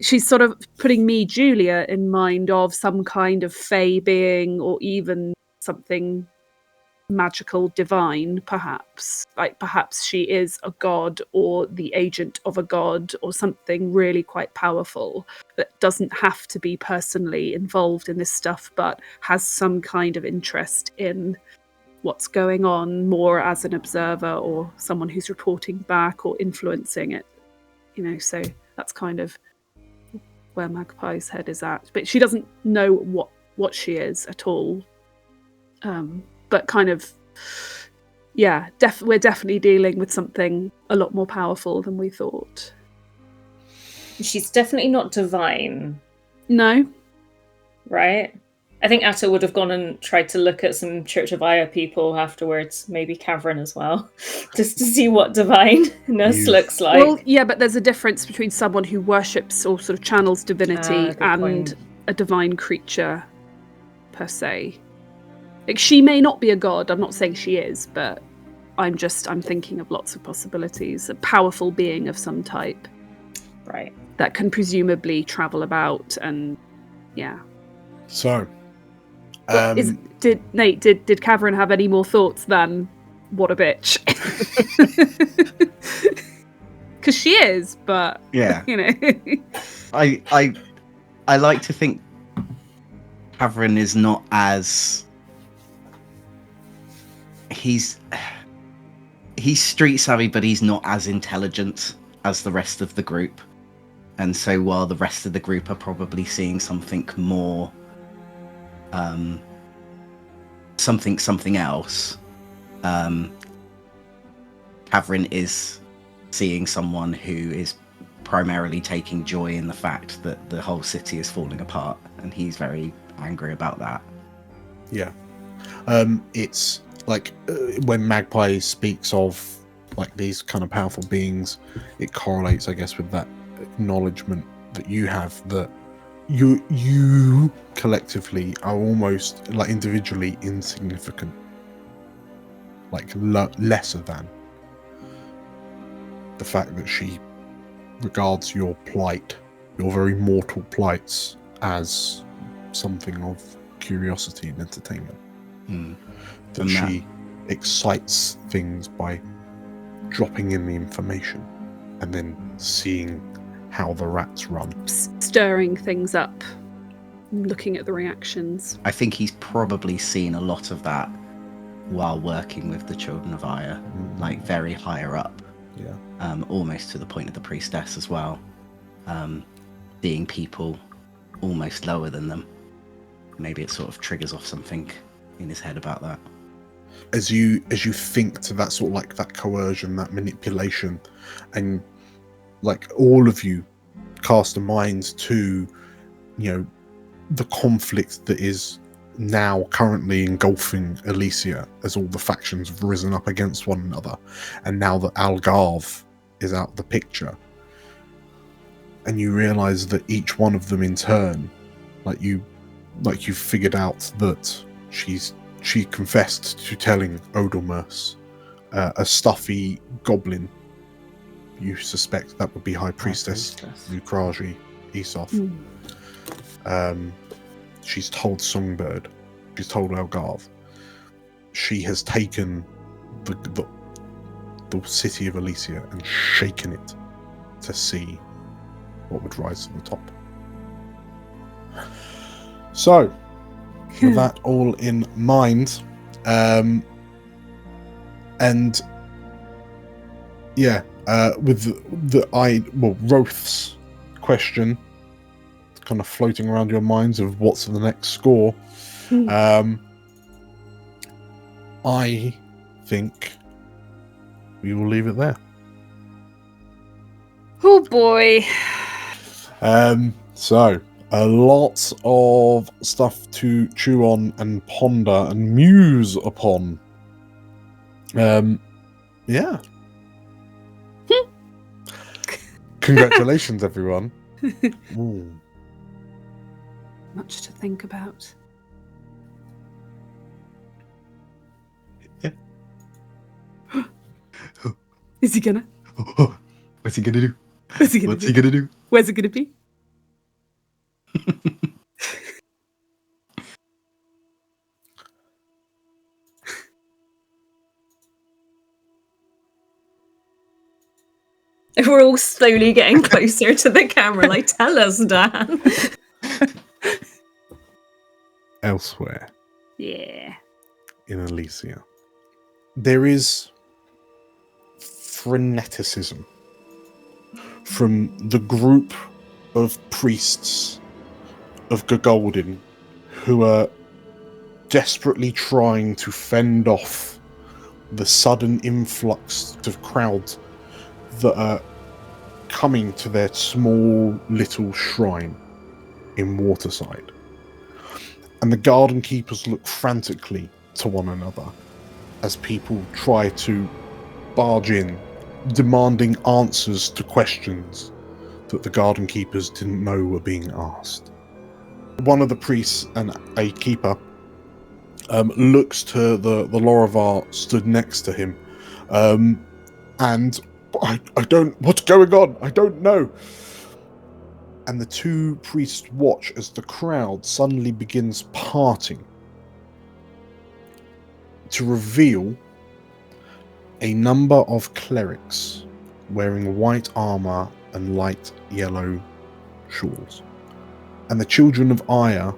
she's sort of putting me, Julia, in mind of some kind of fey being, or even something magical, divine, perhaps. Like perhaps she is a god or the agent of a god or something really quite powerful that doesn't have to be personally involved in this stuff, but has some kind of interest in what's going on more as an observer or someone who's reporting back or influencing it. So that's kind of where Magpie's head is at. But she doesn't know what she is at all. But kind of, yeah, we're definitely dealing with something a lot more powerful than we thought.
She's definitely not divine.
No.
Right? I think Atta would have gone and tried to look at some Church of Aya people afterwards, maybe Cavern as well, just to see what divineness looks like.
Well, yeah, but there's a difference between someone who worships or sort of channels divinity and a divine creature, per se. Like, she may not be a god, I'm not saying she is, but I'm thinking of lots of possibilities. A powerful being of some type.
Right.
That can presumably travel about and, yeah.
So,
did Cavern have any more thoughts than what a bitch? Because she is, but
yeah, I like to think Cavern is not as he's street savvy, but he's not as intelligent as the rest of the group, and so while the rest of the group are probably seeing something more. Something else. Cavern is seeing someone who is primarily taking joy in the fact that the whole city is falling apart, and he's very angry about that.
Yeah. It's like when Magpie speaks of like these kind of powerful beings, it correlates, I guess, with that acknowledgement that you have that you collectively are almost like individually insignificant, like lesser than. The fact that she regards your plight, your very mortal plights, as something of curiosity and entertainment. That she excites things by dropping in the information and then seeing how the rats run.
Stirring things up, looking at the reactions.
I think he's probably seen a lot of that while working with the Children of Aya, like very higher up.
Yeah.
Almost to the point of the priestess as well. Seeing people almost lower than them. Maybe it sort of triggers off something in his head about that.
As you think to that sort of like that coercion, that manipulation, and like all of you cast a mind to, the conflict that is now currently engulfing Elysia as all the factions have risen up against one another, and now that Algarve is out of the picture, and you realise that each one of them in turn, you figured out that she confessed to telling Odelmers a stuffy goblin. You suspect that would be High Priestess Lukraji Esoth. She's told Songbird, she's told Elgarth, she has taken the city of Elysia and shaken it to see what would rise to the top. So, with that all in mind, with Roth's question kind of floating around your minds of what's the next score, I think we will leave it there.
Oh boy.
So a lot of stuff to chew on and ponder and muse upon. Yeah. Congratulations, everyone. Ooh.
Much to think about.
Yeah.
Is he gonna?
What's he gonna do?
What's he gonna do? Where's it gonna be?
We're all slowly getting closer to the camera, like, tell us, Dan.
Elsewhere.
Yeah.
In Elysia, there is freneticism from the group of priests of Gagolden who are desperately trying to fend off the sudden influx of crowds that are coming to their small little shrine in Waterside. And the garden keepers look frantically to one another as people try to barge in, demanding answers to questions that the garden keepers didn't know were being asked. One of the priests and a keeper looks to the Lorivar stood next to him, and I don't, what's going on? I don't know. And the two priests watch as the crowd suddenly begins parting to reveal a number of clerics wearing white armor and light yellow shawls. And the children of Aya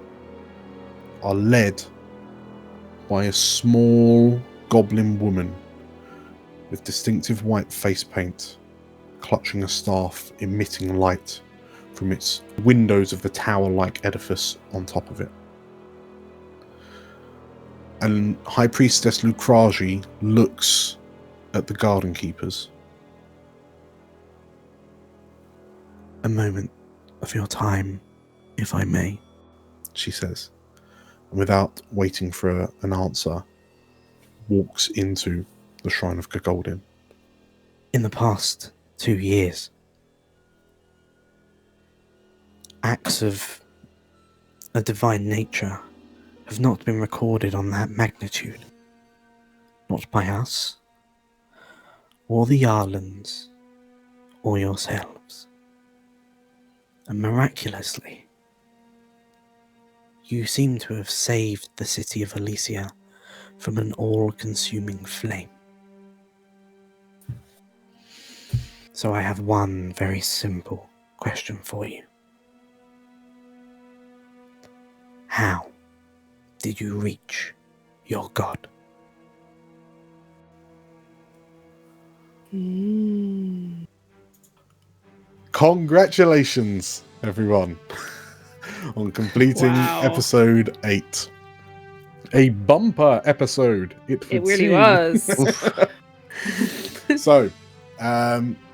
are led by a small goblin woman with distinctive white face paint, clutching a staff emitting light from its windows of the tower-like edifice on top of it. And High Priestess Lukraji looks at the garden keepers. "A moment of your time, if I may," she says, and without waiting for an answer, walks into the Shrine of Gagolden. "In the past 2 years, acts of a divine nature have not been recorded on that magnitude. Not by us, or the Yarlands, or yourselves. And miraculously, you seem to have saved the city of Elysia from an all-consuming flame. So I have one very simple question for you. How did you reach your god?" Congratulations, everyone, on completing episode 8. A bumper episode, it
really was.
So,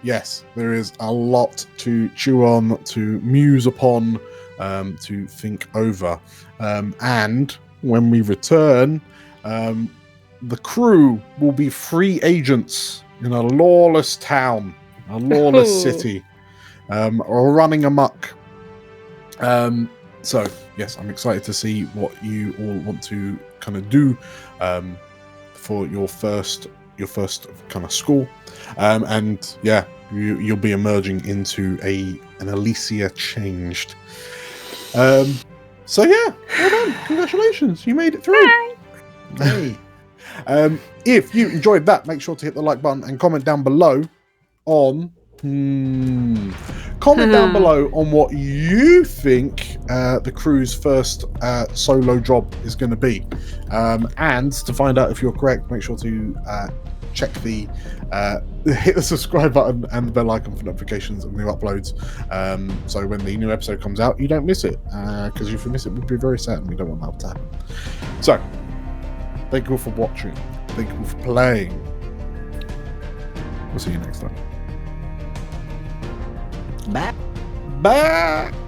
yes, there is a lot to chew on, to muse upon, to think over. And when we return, the crew will be free agents in a lawless town, a lawless city, running amok. So, yes, I'm excited to see what you all want to kind of do for your first your first kind of school, and yeah, you'll be emerging into an Elysia changed. So yeah, well done, congratulations, you made it through. Hey. If you enjoyed that, make sure to hit the like button and comment down below on what you think the crew's first solo job is going to be, and to find out if you're correct, make sure to check the hit the subscribe button and the bell icon for notifications of new uploads, so when the new episode comes out you don't miss it, because if you miss it we'd be very sad and we don't want that to happen. So thank you all for watching, thank you all for playing. We'll see you next time.
Bye.
Bye.